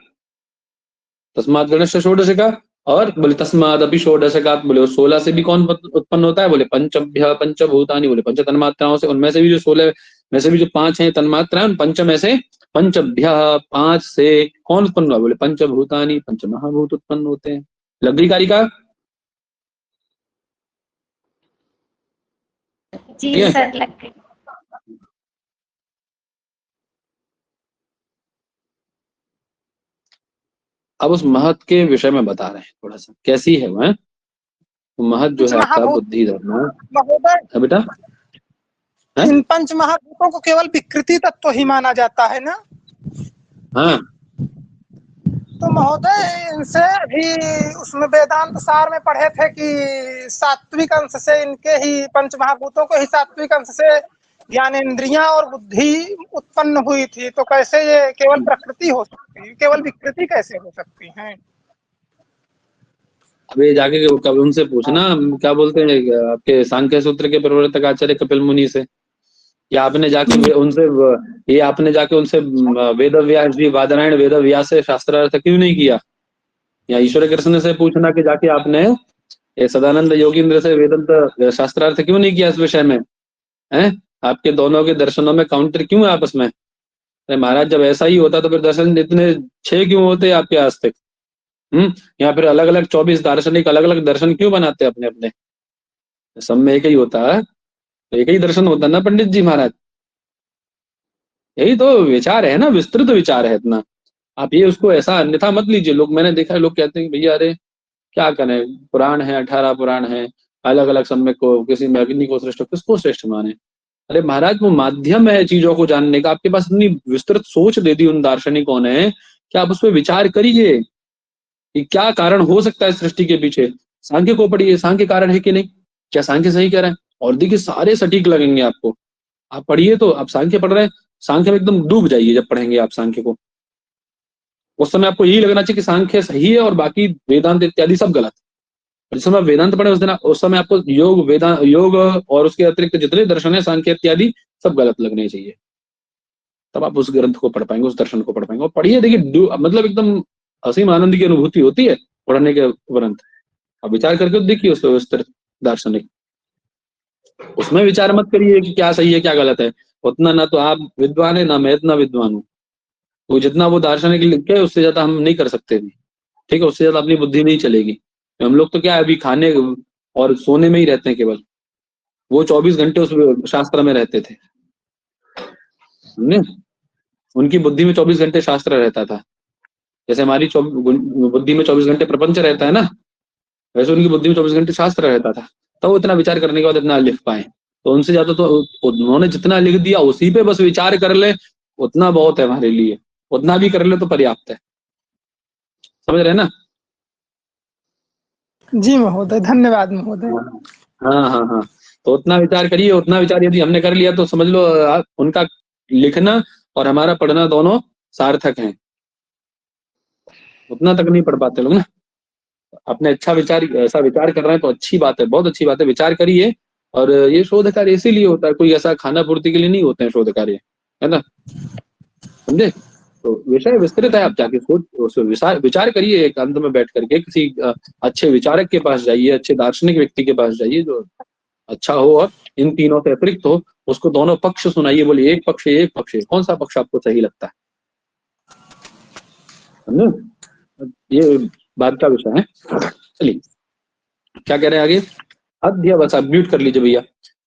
तस्मात् गणेश षोडश का, और बोले तस्मात् अपि षोडश का, बोले 16 से भी कौन उत्पन्न होता है? बोले पंचभ्य पंचभूतानि, बोले पंच तन्मात्राओं से, उनमें से भी जो 16 में से भी जो 5 हैं तन्मात्राएं, पंच में से पंचभ्य 5 से कौन उत्पन्न हुआ? बोले पंचभूतानि, पंच महाभूत उत्पन्न होते हैं। लग गई कारिका? जी सर, लग गई। अब उस महत के विषय में बता रहे हैं थोड़ा सा, कैसी है वह महत जो है आपका बुद्धि धर्म है बेटा। इन पंच महाभूतों को केवल विकृति तत्व ही माना जाता है ना? हाँ, तो महोदय इनसे भी उसमें वेदांत सार में पढ़े थे कि सात्विक अंश से इनके ही पंच महाभूतों को ही सात्विक अंश से ज्ञानेंद्रियां और बुद्धि उत्पन्न हुई थी। तो कैसे ये केवल प्रकृति हो सकती है, केवल विकृति कैसे हो सकती है? अबे जाके कभी उनसे पूछना, क्या बोलते हैं आपके सांख्य सूत्र के प्रवर्तक आचार्य कपिल मुनि से, या आपने जाके उनसे, ये आपने जाके उनसे वेद व्यास जी बादरायण वेद व्यास से शास्त्रार्थ क्यों नहीं किया? या ईश्वर कृष्ण से पूछना कि जाके आपने ये सदानंद योगींद्र से वेदांत शास्त्रार्थ क्यों नहीं किया इस विषय में? हैं, आपके दोनों के दर्शनों में काउंटर क्यों है आपस में? अरे महाराज, जब ऐसा ही होता तो फिर दर्शन इतने 6 क्यों होते आपके आज तक? या फिर अलग अलग 24 दार्शनिक अलग अलग दर्शन क्यों बनाते अपने अपने? सब में एक ही होता है, एक ही दर्शन होता है ना पंडित जी महाराज। यही तो विचार है ना, विस्तृत विचार है इतना। आप ये उसको ऐसा अन्यथा मत लीजिए। लोग, मैंने देखा है लोग कहते हैं भैया अरे क्या करें, पुराण है 18 पुराण है, अलग अलग समय को, किसी में अग्नि को श्रेष्ठ, किसको श्रेष्ठ माने? अरे महाराज, वो माध्यम है चीजों को जानने का। आपके पास इतनी विस्तृत सोच दे दी उन दार्शनिकों ने कि आप उस पर विचार करिए कि क्या कारण हो सकता है सृष्टि के पीछे। सांख्य को पढ़िए, सांख्य कारण है कि नहीं, क्या सांख्य सही कह रहे हैं? और देखिए सारे सटीक लगेंगे आपको। आप पढ़िए, तो आप सांख्य पढ़ रहे हैं, सांख्य में एकदम डूब जाइए जब पढ़ेंगे आप सांख्य को। उस समय आपको यही लगना चाहिए कि सांख्य सही है और बाकी वेदांत इत्यादि सब गलत। जिस समय वेदांत पढ़े उस समय आपको योग, वेदांत, योग और उसके अतिरिक्त जितने दर्शन है सांख्य इत्यादि सब गलत लगने चाहिए। तब आप उस ग्रंथ को पढ़ पाएंगे, उस दर्शन को पढ़ पाएंगे। और पढ़िए, देखिए मतलब एकदम असीम आनंद की अनुभूति होती है पढ़ने के उपरांत। अब विचार करके देखिए उस विस्तृत दार्शनिक, उसमें विचार मत करिए कि क्या सही है क्या गलत है। उतना ना तो आप विद्वान है, ना मैं इतना विद्वान हूँ। वो जितना वो दार्शनिक लिखे उससे ज्यादा हम नहीं कर सकते भी, ठीक है? उससे ज्यादा अपनी बुद्धि नहीं चलेगी। हम लोग तो क्या है, अभी खाने और सोने में ही रहते हैं केवल। वो 24 घंटे उस शास्त्र में रहते थे, उनकी बुद्धि में 24 घंटे शास्त्र रहता था। जैसे हमारी बुद्धि में 24 घंटे प्रपंच रहता है ना, वैसे उनकी बुद्धि में 24 घंटे शास्त्र रहता था। तो वो इतना विचार करने के बाद इतना लिख पाए। तो उनसे ज्यादा तो उन्होंने जितना लिख दिया उसी पे बस विचार कर ले, उतना बहुत है हमारे लिए। उतना भी कर ले तो पर्याप्त है। समझ रहे हैं ना? जी महोदय, धन्यवाद महोदय। हाँ हाँ हाँ, तो उतना विचार करिए। उतना विचार यदि हमने कर लिया तो समझ लो उनका लिखना और हमारा पढ़ना दोनों सार्थक हैं। उतना तक नहीं पढ़ पाते लोग ना। अपने अच्छा विचार, ऐसा विचार कर रहे हैं तो अच्छी बात है, बहुत अच्छी बात है, विचार करिए। और ये शोध कार्य इसीलिए होता है, कोई ऐसा खाना पूर्ति के लिए नहीं होते हैं शोध कार्य, है ना? समझे? तो विषय विस्तृत है, आप जाके सोच विचार करिए एकांत में बैठ करके। किसी अच्छे विचारक के पास जाइए, अच्छे दार्शनिक व्यक्ति के पास जाइए जो अच्छा हो और इन तीनों से अतिरिक्त हो। उसको दोनों पक्ष सुनाइए, बोलिए एक पक्ष एक पक्ष, कौन सा पक्ष आपको सही लगता है? समझे? ये बात का विषय है। चलिए क्या कह रहे हैं आगे? अध्यवसा, म्यूट कर लीजिए भैया।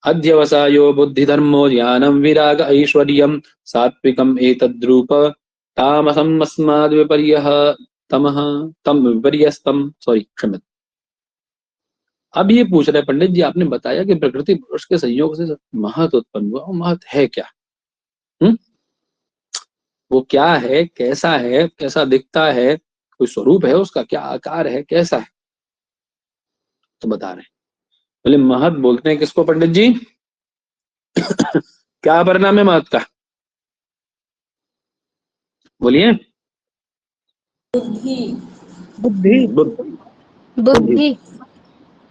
अध्यवसायो बुद्धि धर्मो ज्ञानम विराग ऐश्वर्यम सात्विकम एतद्रूप तामसम अस्माद् विपर्यः तमः तम विपर्यस्तम, सॉरी क्षम्यत। अब ये पूछ रहे पंडित जी, आपने बताया कि प्रकृति पुरुष के संयोग से महत उत्पन्न हुआ। महत है क्या? वो क्या है, कैसा है, कैसा दिखता है, कोई स्वरूप है उसका, क्या आकार है, कैसा है? तो बता रहे हैं। बोले महत बोलते हैं किसको पंडित जी? क्या परिणाम है महत का? बोलिए। बुद्धि। बुद्धि। बुद्धि। बुद्धि।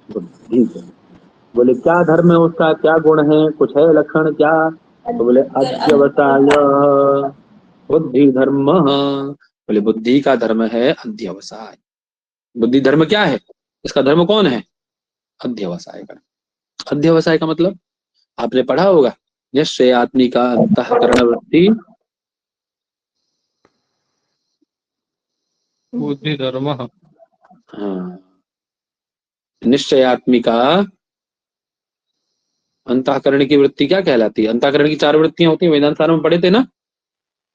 बुद्धि। बोले क्या धर्म है उसका, क्या गुण है, कुछ है लक्षण क्या? तो बोले अध्यवसाय बुद्धि धर्म। बोले बुद्धि का धर्म है अध्यवसाय। बुद्धि धर्म क्या है? इसका धर्म कौन है? अध्यवसाय का। अध्यवसाय का मतलब आपने पढ़ा होगा, निश्चय आत्मी का अंतःकरण वृत्ति। बुद्धि धर्म। हाँ, निश्चय आत्मी का अंतःकरण की वृत्ति क्या कहलाती है? अंतःकरण की 4 वृत्तियां होती हैं, वेदांत सार में पढ़े थे ना,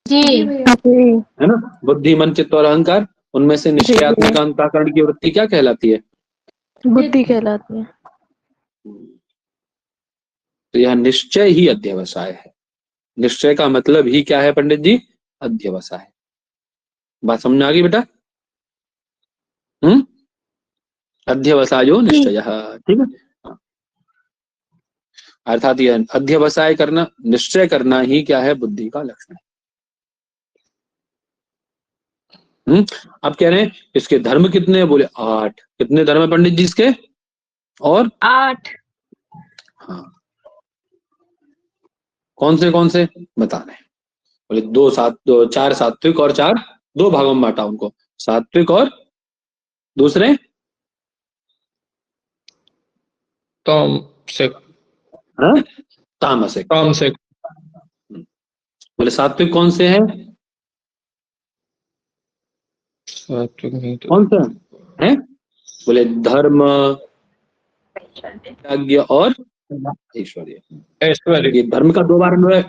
जी। है ना? बुद्धि, मन, चित्त और अहंकार। उनमें से निश्चय आत्मी का अंतःकरण की वृत्ति क्या कहलाती है? बुद्धि कहलाती है। तो यह निश्चय ही अध्यवसाय है। निश्चय का मतलब ही क्या है पंडित जी? अध्यवसाय। बात समझ में आ गई बेटा? अध्यवसायो निश्चय, ठीक है। हाँ। अर्थात यह अध्यवसाय करना, निश्चय करना ही क्या है? बुद्धि का लक्षण है। आप कह रहे हैं इसके धर्म कितने हैं? बोले 8। कितने धर्म है पंडित जी इसके? और 8। हाँ, कौन से बता रहे हैं? बोले 4 सात्विक और 4, 2 भागों में बांटा उनको, सात्विक और दूसरे तामसिक। हाँ? तामसिक। तामसिक। बोले सात्विक कौन से हैं? सात्विक नहीं तो कौन से हैं? बोले धर्म, यज्ञ और ऐश्वर्य। ऐश्वर्य। ये धर्म का 2 बार अन्वय,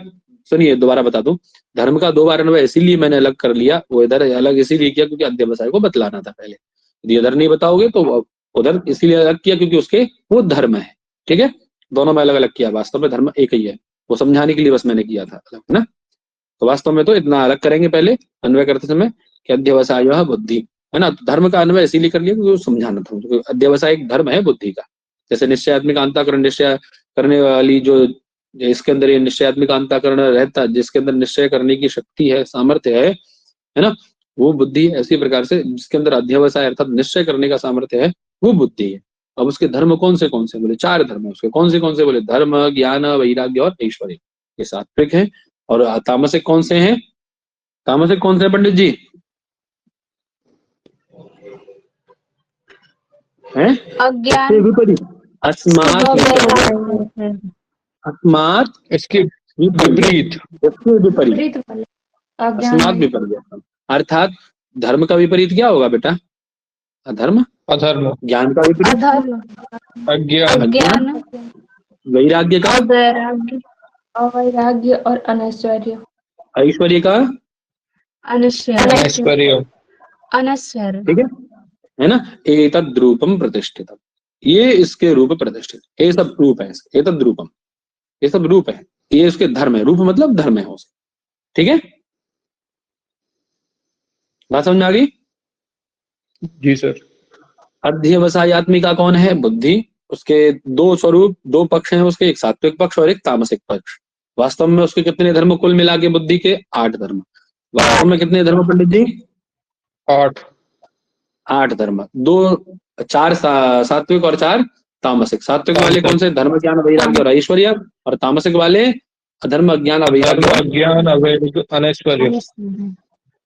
सुनिए दोबारा बता दूं, धर्म का 2 बार अन्वय इसीलिए मैंने अलग कर लिया, वो इधर अलग इसीलिए किया क्योंकि अध्यवसाय को बतलाना था पहले। यदि इधर नहीं बताओगे तो उधर इसलिए अलग किया क्योंकि उसके वो धर्म है, ठीक है। दोनों में अलग अलग किया, वास्तव में धर्म एक ही है, वो समझाने के लिए बस मैंने किया था अलग, है ना। तो वास्तव में तो इतना अलग करेंगे पहले अन्वय करते समय कि अध्यवसाय बुद्धि, है ना। तो धर्म का अन्वय इसीलिए कर लिया क्योंकि समझाना था, क्योंकि अध्यवसाय एक धर्म है बुद्धि का। जैसे निश्चय आत्मिक अंतःकरण, निश्चय करने वाली जो इसके अंदर ये निश्चय आत्मिक अंतःकरण रहता है, जिसके अंदर निश्चय करने की शक्ति है, सामर्थ्य है ना, वो बुद्धि है। इसी प्रकार से जिसके अंदर अध्यवसाय अर्थात निश्चय करने का सामर्थ्य है, वो बुद्धि है। अब उसके धर्म कौन से बोले 4 धर्म है उसके। कौन से बोले धर्म, ज्ञान, वैराग्य और ऐश्वर्य। ये सात्विक है। और तामसिक कौन से हैं? तामसिक कौन से पंडित जी हैं? अज्ञान। विपरीत। अस्मात् अस्मात् इसके विपरीत। इसके विपरीत, अस्मात् विपरीत। अर्थात धर्म का विपरीत क्या होगा बेटा? अधर्म। अधर्म। ज्ञान का विपरीत अधर्म। अज्ञान। अज्ञान। वैराग्य का, वैराग्य। अवैराग्य और अनैश्वर्य। ऐश्वर्य का, ऐश्वर्य। अनश्वर। ठीक है ना। एतद् रूपम प्रतिष्ठितम, ये इसके रूप प्रतिष्ठित, ये सब रूप है, एतद् रूपम, ये सब रूप है, ये इसके धर्म है। रूप मतलब धर्म है उसे, ठीक है। बात समझ में आ गई? जी सर। अध्यवसाय आत्मिका कौन है? बुद्धि। उसके 2 स्वरूप, 2 पक्ष हैं उसके, एक सात्विक पक्ष और एक तामसिक पक्ष। वास्तव में उसके कितने धर्म कुल मिला के बुद्धि के? 8 धर्म। वास्तव में कितने धर्म पंडित जी? 8। 8 धर्म। 4 सात्विक और 4 तामसिक। सात्विक वाले कौन से? धर्म, ज्ञान, वैराग्य और ऐश्वर्य। और तामसिक वाले अधर्म, अज्ञान, अवैराग्य और अज्ञान, अवैराग्य, अनैश्वर्य।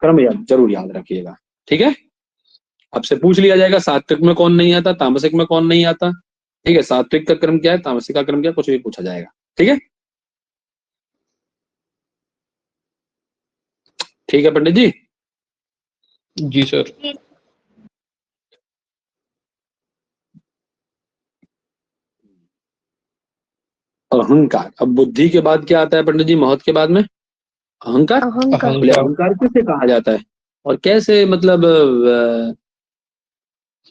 कर्म। जरूर याद रखिएगा, ठीक है। आपसे पूछ लिया जाएगा सात्विक में कौन नहीं आता, तामसिक में कौन नहीं आता, ठीक है। सात्विक का क्रम क्या है, तामसिक का क्रम क्या है, कुछ भी पूछा जाएगा, ठीक है। ठीक है पंडित जी। जी सर। अहंकार। अब बुद्धि के बाद क्या आता है पंडित जी? महत के बाद में अहंकार। बोले अहंकार किसे कहा जाता है और कैसे? मतलब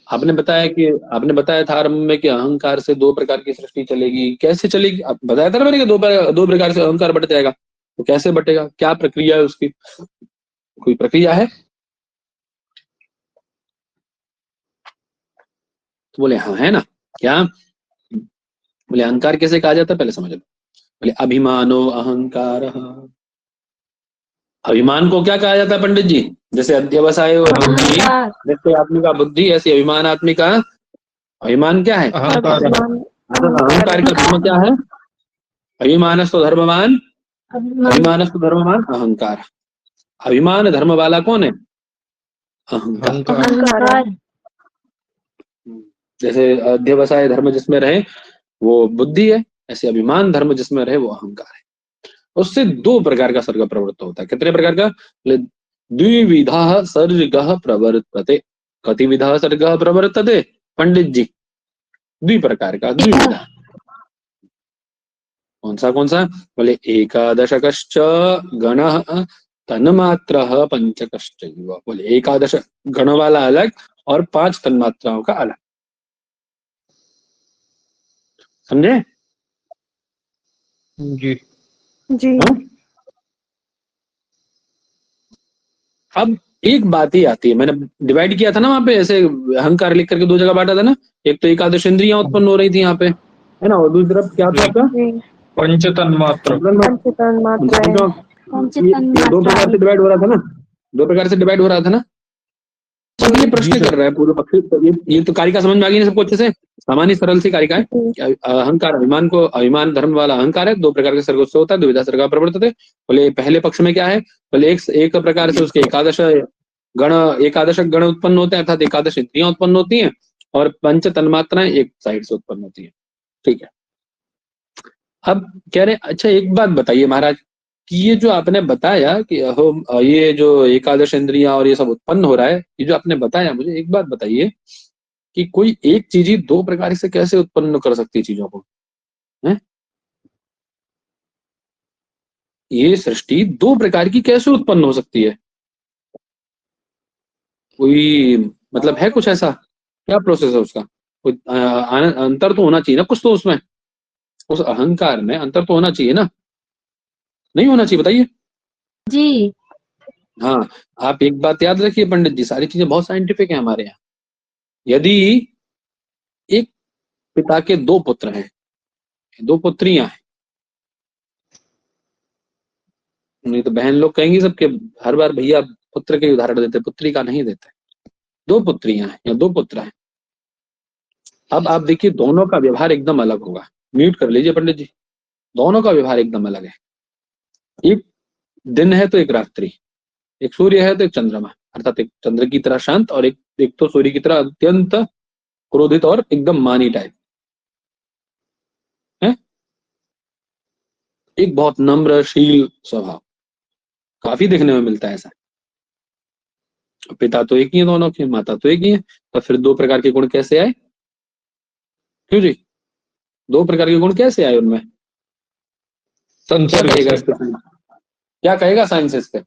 आपने बताया था आरंभ में कि अहंकार से 2 प्रकार की सृष्टि चलेगी। कैसे चलेगी? आप बताया था ना मैंने कि 2 प्रकार से अहंकार बट जाएगा। तो कैसे बटेगा? क्या प्रक्रिया है उसकी? कोई प्रक्रिया है? तो बोले हाँ है ना। क्या? बोले अहंकार कैसे कहा जाता है, पहले समझ लो। बोले अभिमानो अहंकार। अभिमान को क्या कहा जाता है पंडित जी? जैसे अध्यवसाय और बुद्धि, अहंकार। जैसे आत्मिका बुद्धि, ऐसी अभिमान आत्मिका। अभिमान क्या है? अहंकार अभिमान। अहंकार का धर्म क्या है? अभिमानस्तु धर्मवान, अभिमान अभिमानस्तु धर्मवान अहंकार। अभिमान धर्म वाला कौन है? अहंकार। अहंकार अहंकार जैसे अध्यवसाय धर्म जिसमें रहे वो बुद्धि है, ऐसे अभिमान धर्म जिसमें रहे वो अहंकार है। उससे दो प्रकार का सर्ग प्रवृत्त होता है। कितने प्रकार का? द्विविधा सर्गः प्रवर्तते। कति विधा सर्गः प्रवर्तते पंडित जी? द्वि प्रकार का, द्विविधा। कौन सा? बोले एकादशकश्च गणः तन्मात्रः पंचकश्च। बोले एकादश गण वाला अलग और 5 तन्मात्राओं का अलग। समझे? जी। जी। हाँ? अब एक बात ही आती है, मैंने डिवाइड किया था ना वहां पे, ऐसे अहंकार लिख करके 2 जगह बांटा था ना। एक तो एकादश इंद्रियां उत्पन्न हो रही थी यहाँ पे, है ना, और दूसरी तरफ क्या था आपका? जी। पंचतन्मात्र। पंचतन मात्राएं। ये 2 प्रकार से डिवाइड हो रहा था ना, 2 प्रकार से डिवाइड हो रहा था ना। अब ये प्रश्न कर रहा है पूर्व पक्षी, ये तो कारिका समझ में आ गई ना सबको अच्छे से? सामान्य सरल सी कारिका है। अहंकार, अभिमान को, अभिमान धर्म वाला अहंकार है, 2 प्रकार के सर्ग उससे होता है, द्विविधा सर्ग प्रवर्तते। बोले पहले पक्ष में क्या है? बोले एक प्रकार से उसके एकादश गण उत्पन्न होते हैं, अर्थात एकादश इंद्रियां उत्पन्न होती हैं, और पंच तन्मात्राएं एक साइड से उत्पन्न होती है। ठीक है। अब कह रहे अच्छा एक बात बताइए महाराज, कि ये जो आपने बताया कि ये जो एकादश इंद्रियां और ये सब उत्पन्न हो रहा है, ये जो आपने बताया, मुझे एक बात बताइए कि कोई एक चीज ही 2 प्रकार से कैसे उत्पन्न कर सकती है चीजों को? है? ये सृष्टि 2 प्रकार की कैसे उत्पन्न हो सकती है? कोई मतलब है कुछ ऐसा? क्या प्रोसेस है उसका? कोई अंतर तो होना चाहिए ना कुछ, तो उसमें, उस अहंकार में अंतर तो होना चाहिए ना? नहीं होना चाहिए? बताइए। जी। हाँ, आप एक बात याद रखिए पंडित जी, सारी चीजें बहुत साइंटिफिक है हमारे यहाँ। यदि एक पिता के 2 पुत्र हैं, 2 पुत्रियां हैं, नहीं तो बहन लोग कहेंगी सबके हर बार भैया पुत्र के उदाहरण देते, पुत्री का नहीं देते। 2 पुत्रियां हैं या 2 पुत्र हैं। अब आप देखिए दोनों का व्यवहार एकदम अलग होगा। म्यूट कर लीजिए पंडित जी। दोनों का व्यवहार एकदम अलग है। एक दिन है तो एक रात्रि, एक सूर्य है तो एक चंद्रमा, अर्थात एक चंद्र की तरह शांत और एक तो सूर्य की तरह अत्यंत क्रोधित और एकदम मानी टाइप है। एक बहुत नम्रशील स्वभाव, काफी देखने में मिलता है ऐसा। पिता तो एक ही है दोनों के, माता तो एक ही है, तो फिर 2 प्रकार के गुण कैसे आए? क्यों जी? 2 प्रकार के गुण कैसे आए उनमें? क्या संसर्ग कहेगा से। इस पे? क्या कहेगा साइंस इस पे?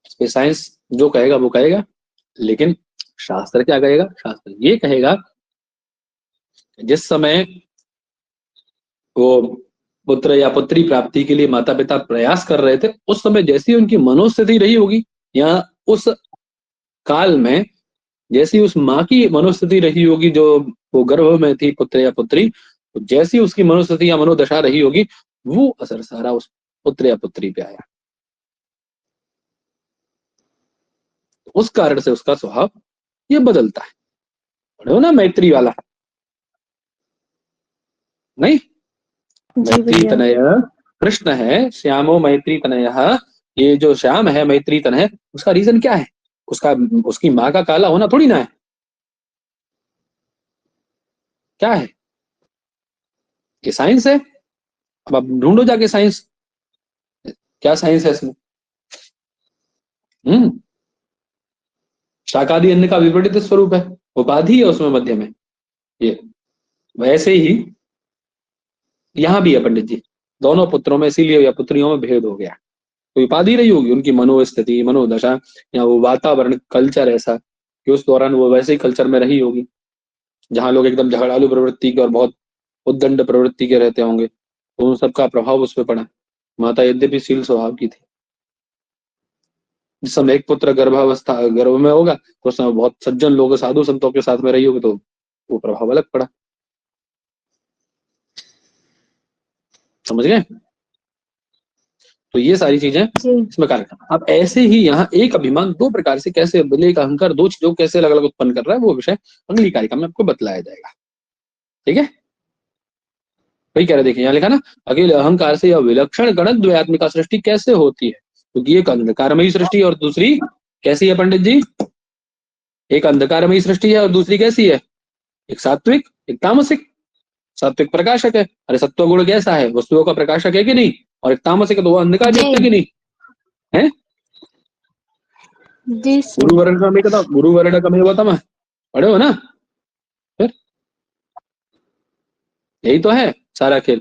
इस पे साइंस जो कहेगा वो कहेगा, लेकिन शास्त्र क्या कहेगा? शास्त्र ये कहेगा जिस समय वो पुत्र या पुत्री प्राप्ति के लिए माता पिता प्रयास कर रहे थे, उस समय जैसी उनकी मनोस्थिति रही होगी, या उस काल में जैसी उस माँ की मनोस्थिति रही होगी जो वो गर्भ में थी पुत्र या पुत्री, तो जैसी उसकी मनोस्थिति या मनोदशा रही होगी, वो असर सारा उस पुत्र या पुत्री पे आया। उस कारण से उसका स्वभाव ये बदलता है। पढ़ो ना मैत्री वाला, नहीं? मैत्री तनय कृष्ण है, श्यामो मैत्री तनय। ये जो श्याम है मैत्री तनय, उसका रीजन क्या है? उसकी माँ का काला होना थोड़ी ना है। क्या है? ये साइंस है। अब आप ढूंढो जाके साइंस, क्या साइंस है इसमें? शाकादि अन्न का विपरीत स्वरूप है, उपाधि है उसमें मध्य में। ये वैसे ही यहां भी है पंडित जी, दोनों पुत्रों में इसीलिए या पुत्रियों में भेद हो गया। कोई उपाधि रही होगी उनकी मनोस्थिति, मनोदशा, या वो वातावरण, कल्चर ऐसा कि उस दौरान वो वैसे ही कल्चर में रही होगी जहां लोग एकदम झगड़ालू प्रवृत्ति के और बहुत उद्दंड प्रवृत्ति के रहते होंगे, तो उन सबका प्रभाव उस पर पड़ा। माता यद्यपि शील स्वभाव की थी। जिस समय एक पुत्र गर्भ में होगा तो उस समय बहुत सज्जन लोग, साधु संतों के साथ में रही होगी, तो वो प्रभाव अलग पड़ा। समझ गए? तो ये सारी चीजें जी इसमें कार्य कर। अब ऐसे ही यहाँ एक अभिमान दो प्रकार से कैसे, एक अहंकार दो चीजों को कैसे अलग अलग उत्पन्न कर रहा है, वो विषय अगली कारिका में आपको बतलाया जाएगा। ठीक है, वही कह रहे, देखिए यहाँ लिखा ना, अकेले अहंकार से यह विलक्षण गणद्वयात्मिका सृष्टि कैसे होती है, क्योंकि एक अंधकारमयी सृष्टि और दूसरी कैसी है पंडित जी? एक अंधकारमयी सृष्टि है और दूसरी कैसी है? एक सात्विक, एक तामसिक। सात्विक प्रकाशक है, अरे सत्व गुण कैसा है? वस्तुओं का प्रकाशक है कि नहीं? और एक तामसिक है तो वो अंधकार युक्त है कि नहीं है? जी सर। गुरुवर्ण का मेवा तम पढ़े हो ना? फिर यही तो है सारा खेल,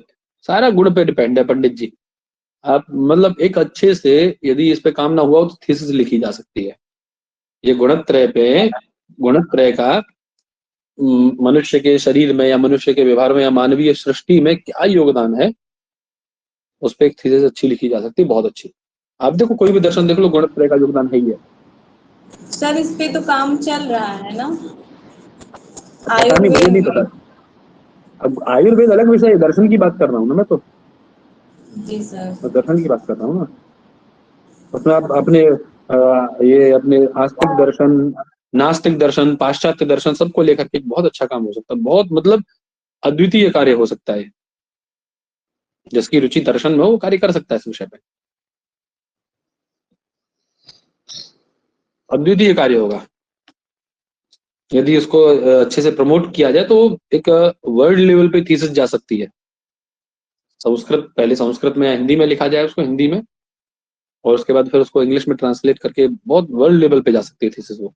सारा गुण पे डिपेंड है पंडित जी। आप मतलब एक अच्छे से यदि इस पे काम ना हुआ हो तो थीसिस लिखी जा सकती है। ये गुणत्रय पे, गुणत्रय का मनुष्य के शरीर में या मनुष्य के व्यवहार में या मानवीय सृष्टि में क्या योगदान है, उस पर एक थीसिस अच्छी लिखी जा सकती है, बहुत अच्छी। आप देखो कोई भी दर्शन देख लो, गुणत्रय का योगदान है ही है। सर इस पे तो काम चल रहा है ना, पता नहीं, मुझे नहीं पता। अब आयुर्वेद अलग विषय है, दर्शन की बात कर रहा हूँ ना मैं तो। जी सर। मैं दर्शन की बात कर रहा हूँ ना, उसमें आप अपने ये अपने आस्तिक दर्शन, नास्तिक दर्शन, पाश्चात्य दर्शन सबको लेकर के बहुत अच्छा काम हो सकता है, बहुत मतलब अद्वितीय कार्य हो सकता है। जिसकी रुचि दर्शन में हो वो कार्य कर सकता है इस विषय पे, अद्वितीय कार्य होगा यदि उसको अच्छे से प्रमोट किया जाए। तो एक वर्ल्ड लेवल पे थीसिस जा सकती है। संस्कृत, पहले संस्कृत में या हिंदी में लिखा जाए उसको, हिंदी में, और उसके बाद फिर उसको इंग्लिश में ट्रांसलेट करके बहुत वर्ल्ड लेवल पे जा सकती है थीसिस वो।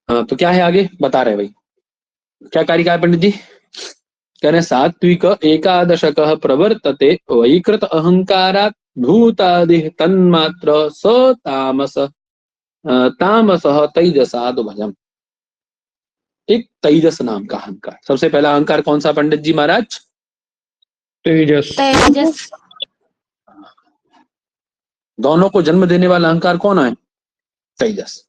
हाँ, तो क्या है आगे बता रहे भाई, क्या कारिका है पंडित जी? कह रहे सात्विक एकादशक प्रवर्तते वैकृत अहंकारात् भूतादि तन्मात्र स तामस तामसः तैजसादु भजम। एक तैजस नाम का अहंकार, सबसे पहला अहंकार कौन सा पंडित जी महाराज? तेजस। तेजस। दोनों को जन्म देने वाला अहंकार कौन है? तेजस।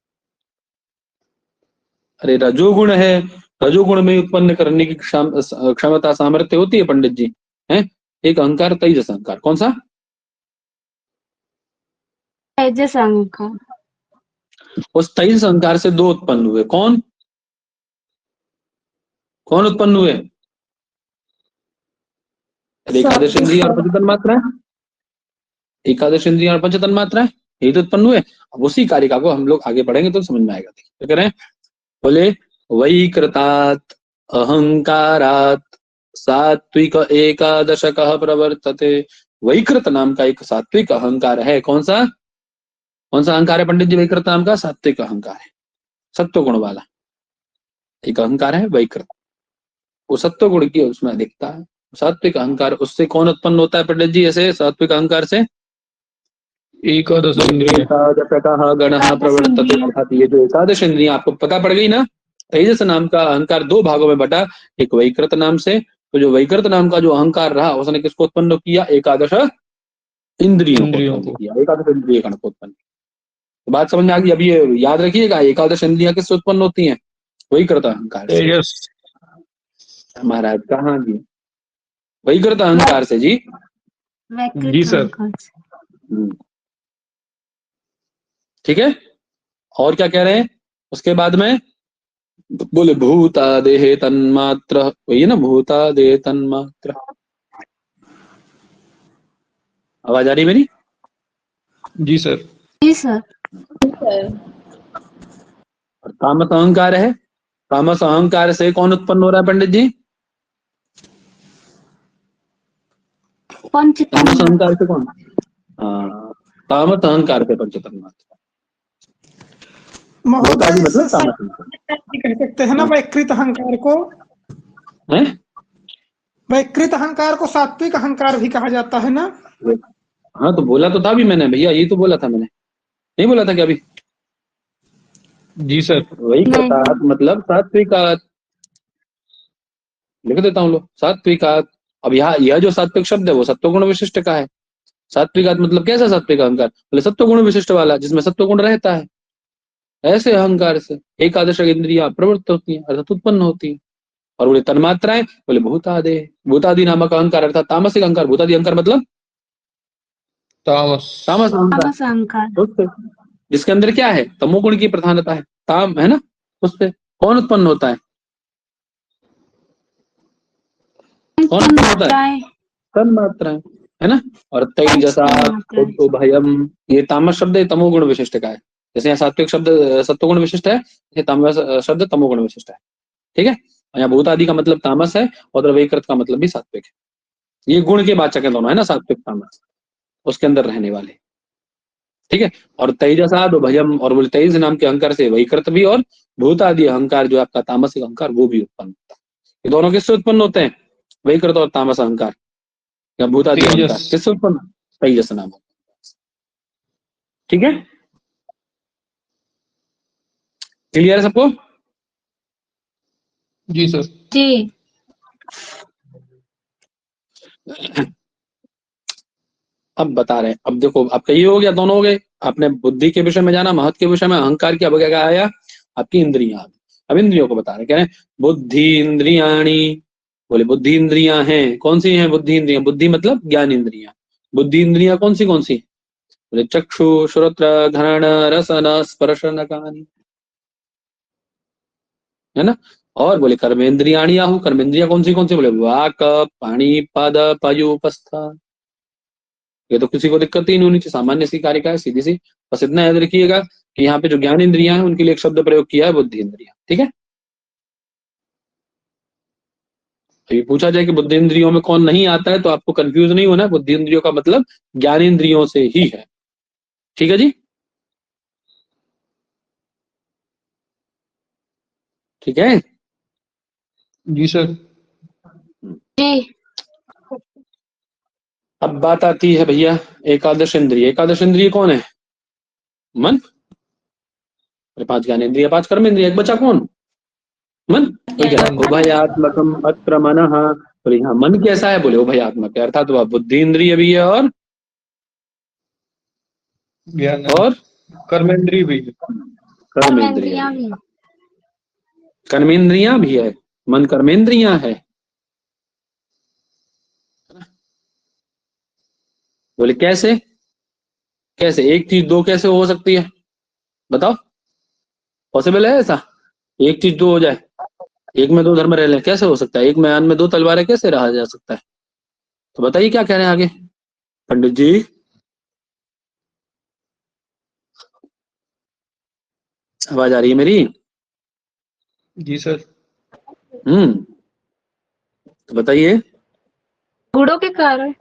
अरे रजोगुण है, रजोगुण में उत्पन्न करने की क्षमता, सामर्थ्य होती है पंडित जी, हैं? एक अहंकार तेजस अहंकार, कौन सा? तेजस अहंकार। उस तेजस अहंकार से दो उत्पन्न हुए, कौन कौन उत्पन्न हुए? एकादश इंद्रिय और पंचतन मात्रा, एकादश इंद्रिय और पंचतन मात्रा, यही तो उत्पन्न हुए। अब उसी कारिका को हम लोग आगे बढ़ेंगे तो समझ में आएगा। क्या कह रहे हैं? बोले वैकृतात् अहंकारात् सात्विक एकादशकः प्रवर्तते। वैकृत नाम का एक सात्विक अहंकार है। कौन सा अहंकार है पंडित जी? वैकृत नाम का सात्विक अहंकार है, सत्व गुण वाला एक अहंकार है वैकृत। वो सत्व गुण की उसमें अधिकता है। सात्विक अहंकार, उससे कौन उत्पन्न होता है पंडित जी? ऐसे सात्विक अहंकार से एकादश इंद्रिय। एकादशकः गणः प्रवर्तते, अर्थात ये जो एकादश इंद्रियां आपको पता पड़ गई ना, तेजस नाम का अहंकार दो भागों में बटा, एक वैकृत नाम से। तो जो वैकृत नाम का जो अहंकार रहा उसने किसको उत्पन्न किया? एकादश इंद्रियों को किया, एकादश इंद्रिय गण को उत्पन्न। तो बात समझ में आ गई? अब ये याद रखिएगा, एकादश इंद्रियां किससे उत्पन्न होती हैं? वैकृत अहंकार से। तेजस। महाराज कहाँ जी? वैकृत अहंकार से जी। जी सर। ठीक है, और क्या कह रहे हैं उसके बाद में? बोले भूतादेह तन्मात्र, वही है ना, भूतादेह तन्मात्र। आवाज आ रही मेरी? जी सर। जी सर। और तामस अहंकार है, तामस अहंकार से कौन उत्पन्न हो रहा है पंडित जी? तामस अहंकार से कौन? तामस अहंकार से पंचतन मात्र। महोदय मतलब तामस अहंकार कह सकते हैं ना वैकृत अहंकार को, है? वैकृत अहंकार को सात्विक अहंकार भी कहा जाता है ना? हाँ, तो बोला तो था भी मैंने भैया, यही तो बोला था मैंने, नहीं बोला था क्या अभी? जी सर। वैकृतात् मतलब सात्विकात्, लिख देता हूँ लो, सात्विकात्। अब यहाँ यह जो सात्विक शब्द है वो सत्वगुण विशिष्ट का है। सात्विकात् मतलब कैसा सात्विक अहंकार? बोले सत्वगुण विशिष्ट वाला, जिसमें सत्वगुण रहता है। ऐसे अहंकार से एकादश इंद्रियां प्रवृत्त होती हैं, अर्थात उत्पन्न होती हैं। और बोले तन्मात्राएं, बोले भूतादि। भूतादि नामक अहंकार अर्थात तामसिक अहंकार। भूतादि अहंकार मतलब तामस। तामस अहंकार, तामस अहंकार। उससे जिसके अंदर क्या है, तमोगुण की प्रधानता है, ताम है ना, उससे कौन उत्पन्न होता है, कौन उत्पन्न होता है, तन्मात्राएं, है ना। और तेजसा उभयम, ये तामस शब्द तमोगुण विशिष्ट का है। जैसे यहाँ सात्विक शब्द सत्वगुण विशिष्ट है, ये तामस शब्द तमोगुण विशिष्ट है, ठीक है। यहाँ भूत आदि का मतलब तामस है और द्रव्यकृत का मतलब भी सात्विक है। ये गुण के वाचक है दोनों, है ना, सात्विक तामस, उसके अंदर रहने वाले, ठीक है। और तेजसा भयम, और बोले तेज नाम के अहंकार से वहीकृत भी और भूत आदि अहंकार जो आपका तामसिक अहंकार वो भी उत्पन्न होता है। ये दोनों किससे उत्पन्न होते हैं, वहीकृत और तामस अहंकार या भूत आदि अहंकार, किससे उत्पन्न, तेजस नाम, ठीक है। क्लियर है सबको? जी सर। जी। अब बता रहे हैं, अब देखो आपका ये हो गया, दोनों हो गए। आपने बुद्धि के विषय में जाना, महत्व के विषय में, अहंकार की, अब क्या आया आपकी इंद्रियां। अब इंद्रियों को बता रहे, कह रहे हैं बुद्धि इंद्रियाणी, बोले बुद्धि इंद्रियां हैं, कौन सी हैं बुद्धि इंद्रियां, बुद्धि मतलब ज्ञान इंद्रियां। बुद्धि इंद्रियां कौन सी बोले चक्षु श्रोत्र घ्राण रसन स्पर्श नकानी, है ना। और बोले कर्मेंद्रियाणी आहु, कर्मेंद्रिया कौन सी बोले वाक पाणी पाद पायुपस्थ। ये तो किसी को दिक्कत ही नहीं होनी चाहिए, सामान्य सी कारिका है, सीधी सी। बस इतना याद रखिएगा कि यहाँ पे जो ज्ञान इंद्रियां हैं उनके लिए एक शब्द प्रयोग किया है, बुद्धि इंद्रिया, ठीक है। ये पूछा जाए कि बुद्धि इंद्रियों में कौन नहीं आता है, तो आपको कंफ्यूज नहीं होना, बुद्धि इंद्रियों का मतलब ज्ञान इंद्रियों से ही है, ठीक है जी। ठीक है जी सर। जी। अब बात आती है भैया एकादश इंद्रिय। एकादश इंद्रिय कौन है, मन। 5 ज्ञान इंद्रिय, 5 कर्म इंद्रिय, एक बचा कौन, मन। तो क्या उभयात्मकम अत्र मनः, तो यहाँ मन कैसा है, बोले उभयात्मक है, अर्थात वह बुद्धि इंद्रिय भी है और ज्ञान और कर्मेंद्रिय भी है। कर्मेंद्रिया भी, कर्मेंद्रियां भी है, मन कर्मेंद्रियां है। बोले कैसे, कैसे एक चीज दो कैसे हो सकती है, बताओ, पॉसिबल है ऐसा, एक चीज दो हो जाए, एक में 2 धर्म रह ले, कैसे हो सकता है, एक मैदान में 2 तलवारें कैसे रहा जा सकता है। तो बताइए क्या कह रहे हैं आगे पंडित जी। आवाज आ रही है मेरी? जी सर। तो बताइए। गुणों के कारण।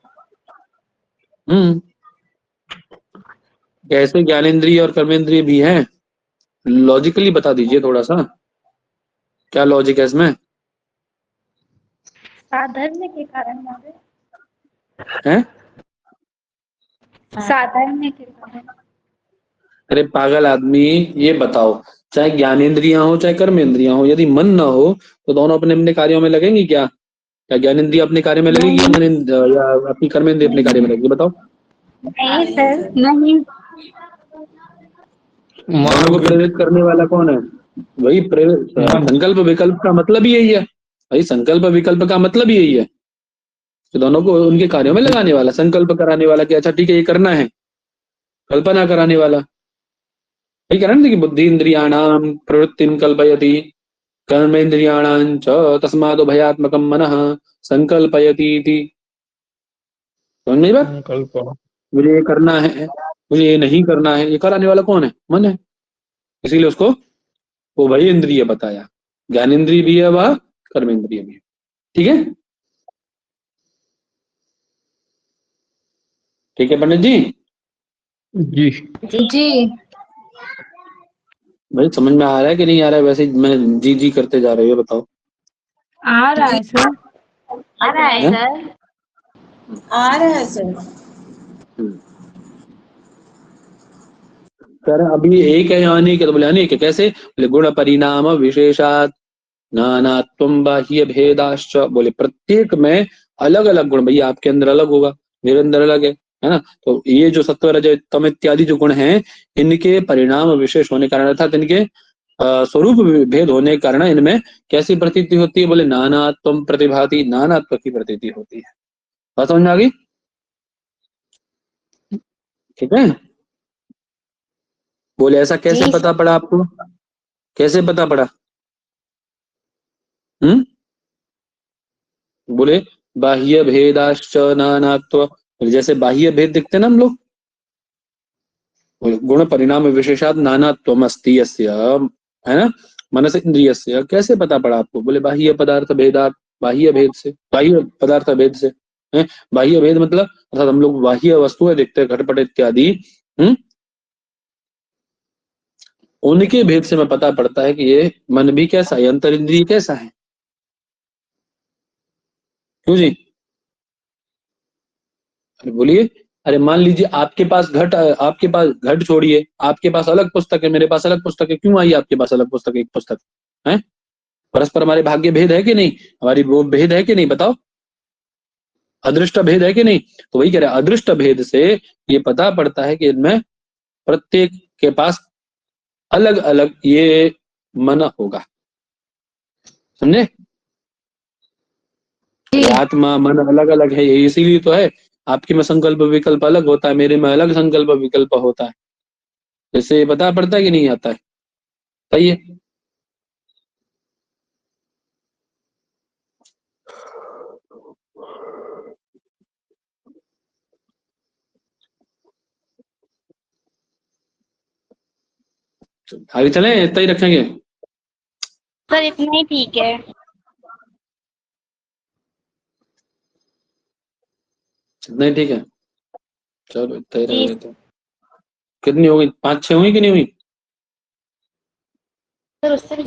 कैसे ज्ञानेंद्रिय और कर्मेंद्रिय भी हैं, लॉजिकली बता दीजिए थोड़ा सा, क्या लॉजिक है इसमें? साधर्म्य के कारण हैं? साधर्म्य के कारण। अरे पागल आदमी, ये बताओ, चाहे ज्ञानेंद्रियां हो चाहे कर्मेंद्रियां हो, यदि मन ना हो तो दोनों अपने अपने कार्यों में लगेंगी क्या? क्या ज्ञानेंद्रिय अपने कार्य में लगेगी या अपनी कर्मेंद्रिय अपने कार्य में लगेगी, बताओ। नहीं सर, नहीं। दोनों को प्रेरित करने वाला कौन है? वही प्रेरित। संकल्प विकल्प का मतलब ही यही है भाई, संकल्प विकल्प का मतलब ही यही है कि दोनों को उनके कार्यों में लगाने वाला, संकल्प कराने वाला कि अच्छा ठीक है ये करना है, कल्पना कराने वाला, ठीक है ना। कि बुद्धि इंद्रियाणाम प्रवृत्तिं कल्पयति कर्मेंद्रियाणां च तस्माद् भयात्मकं मनः संकल्पयति इति। समझ में बात? मुझे ये करना है, मुझे ये नहीं करना है, ये कराने वाला कौन है? मन है। इसीलिए उसको वो वही इंद्रिय बताया, ज्ञानेंद्रिय भी है वह, कर्मेंद्रिय भी है, ठीक है। ठीक है पंडित जी। जी जी। भाई समझ में आ रहा है कि नहीं आ रहा है? वैसे मैं जी जी करते जा रहे हो, बताओ। आ रहा है सर। आ रहा है सर। आ रहा है सर। सर अभी एक है या अनेक है? तो बोले अनेक है। कैसे? बोले गुण परिणाम विशेषात नानात्वं बाह्य भेदाश्च, बोले प्रत्येक में अलग अलग गुण, भैया आपके अंदर अलग होगा, मेरे अंदर अलग है ना। तो ये जो सत्व रज तम इत्यादि जो गुण हैं, इनके परिणाम विशेष होने के कारण, अर्थात इनके स्वरूप भेद होने के कारण इनमें कैसी प्रतीति होती है? बोले नानात्वम प्रतिभाति, नानात्व की प्रतीति होती है। बात समझ में आ गई? ठीक है। बोले ऐसा कैसे जी। पता पड़ा आपको? कैसे पता पड़ा? बोले बाह्य भेदाश्च नानात्व, जैसे बाह्य भेद दिखते ना हम लोग, गुण परिणाम विशेषात नानात्वम अस्ति यस्य, है ना, मनस इंद्रियस्य। कैसे पता पड़ा आपको? बोले बाह्य पदार्थ भेदात, बाह्य भेद से, बाह्य पदार्थ भेद से। बाह्य भेद मतलब अर्थात हम लोग बाह्य वस्तुएं देखते हैं, घटपट इत्यादि, उनके भेद से मैं पता पड़ता है कि ये मन भी कैसा है, अंतर इंद्रिय कैसा है। क्यों जी? अरे बोलिए। अरे मान लीजिए आपके पास घट छोड़िए, आपके पास अलग पुस्तक है, मेरे पास अलग पुस्तक है, क्यों आई आपके पास अलग पुस्तक, एक पुस्तक है? परस्पर हमारे भाग्य भेद है कि नहीं, हमारी वो भेद है कि नहीं, बताओ, अदृष्ट भेद है कि नहीं? तो वही कह रहे हैं, अदृष्ट भेद से ये पता पड़ता है कि इनमें प्रत्येक के पास अलग अलग ये मन होगा। समझे? आत्मा मन अलग अलग है, ये इसीलिए तो है आपके में संकल्प विकल्प अलग होता है, मेरे में अलग संकल्प विकल्प होता है। इससे पता पड़ता है कि नहीं आता है? सही है। आगे चलें, इतना ही रखेंगे? सर इतना ही ठीक है। इतना ही ठीक है, चलो इतना ही रह जी। लेते हैं। कितनी हो गई? 5-6 हुई कि नहीं हुई? सर उससे भी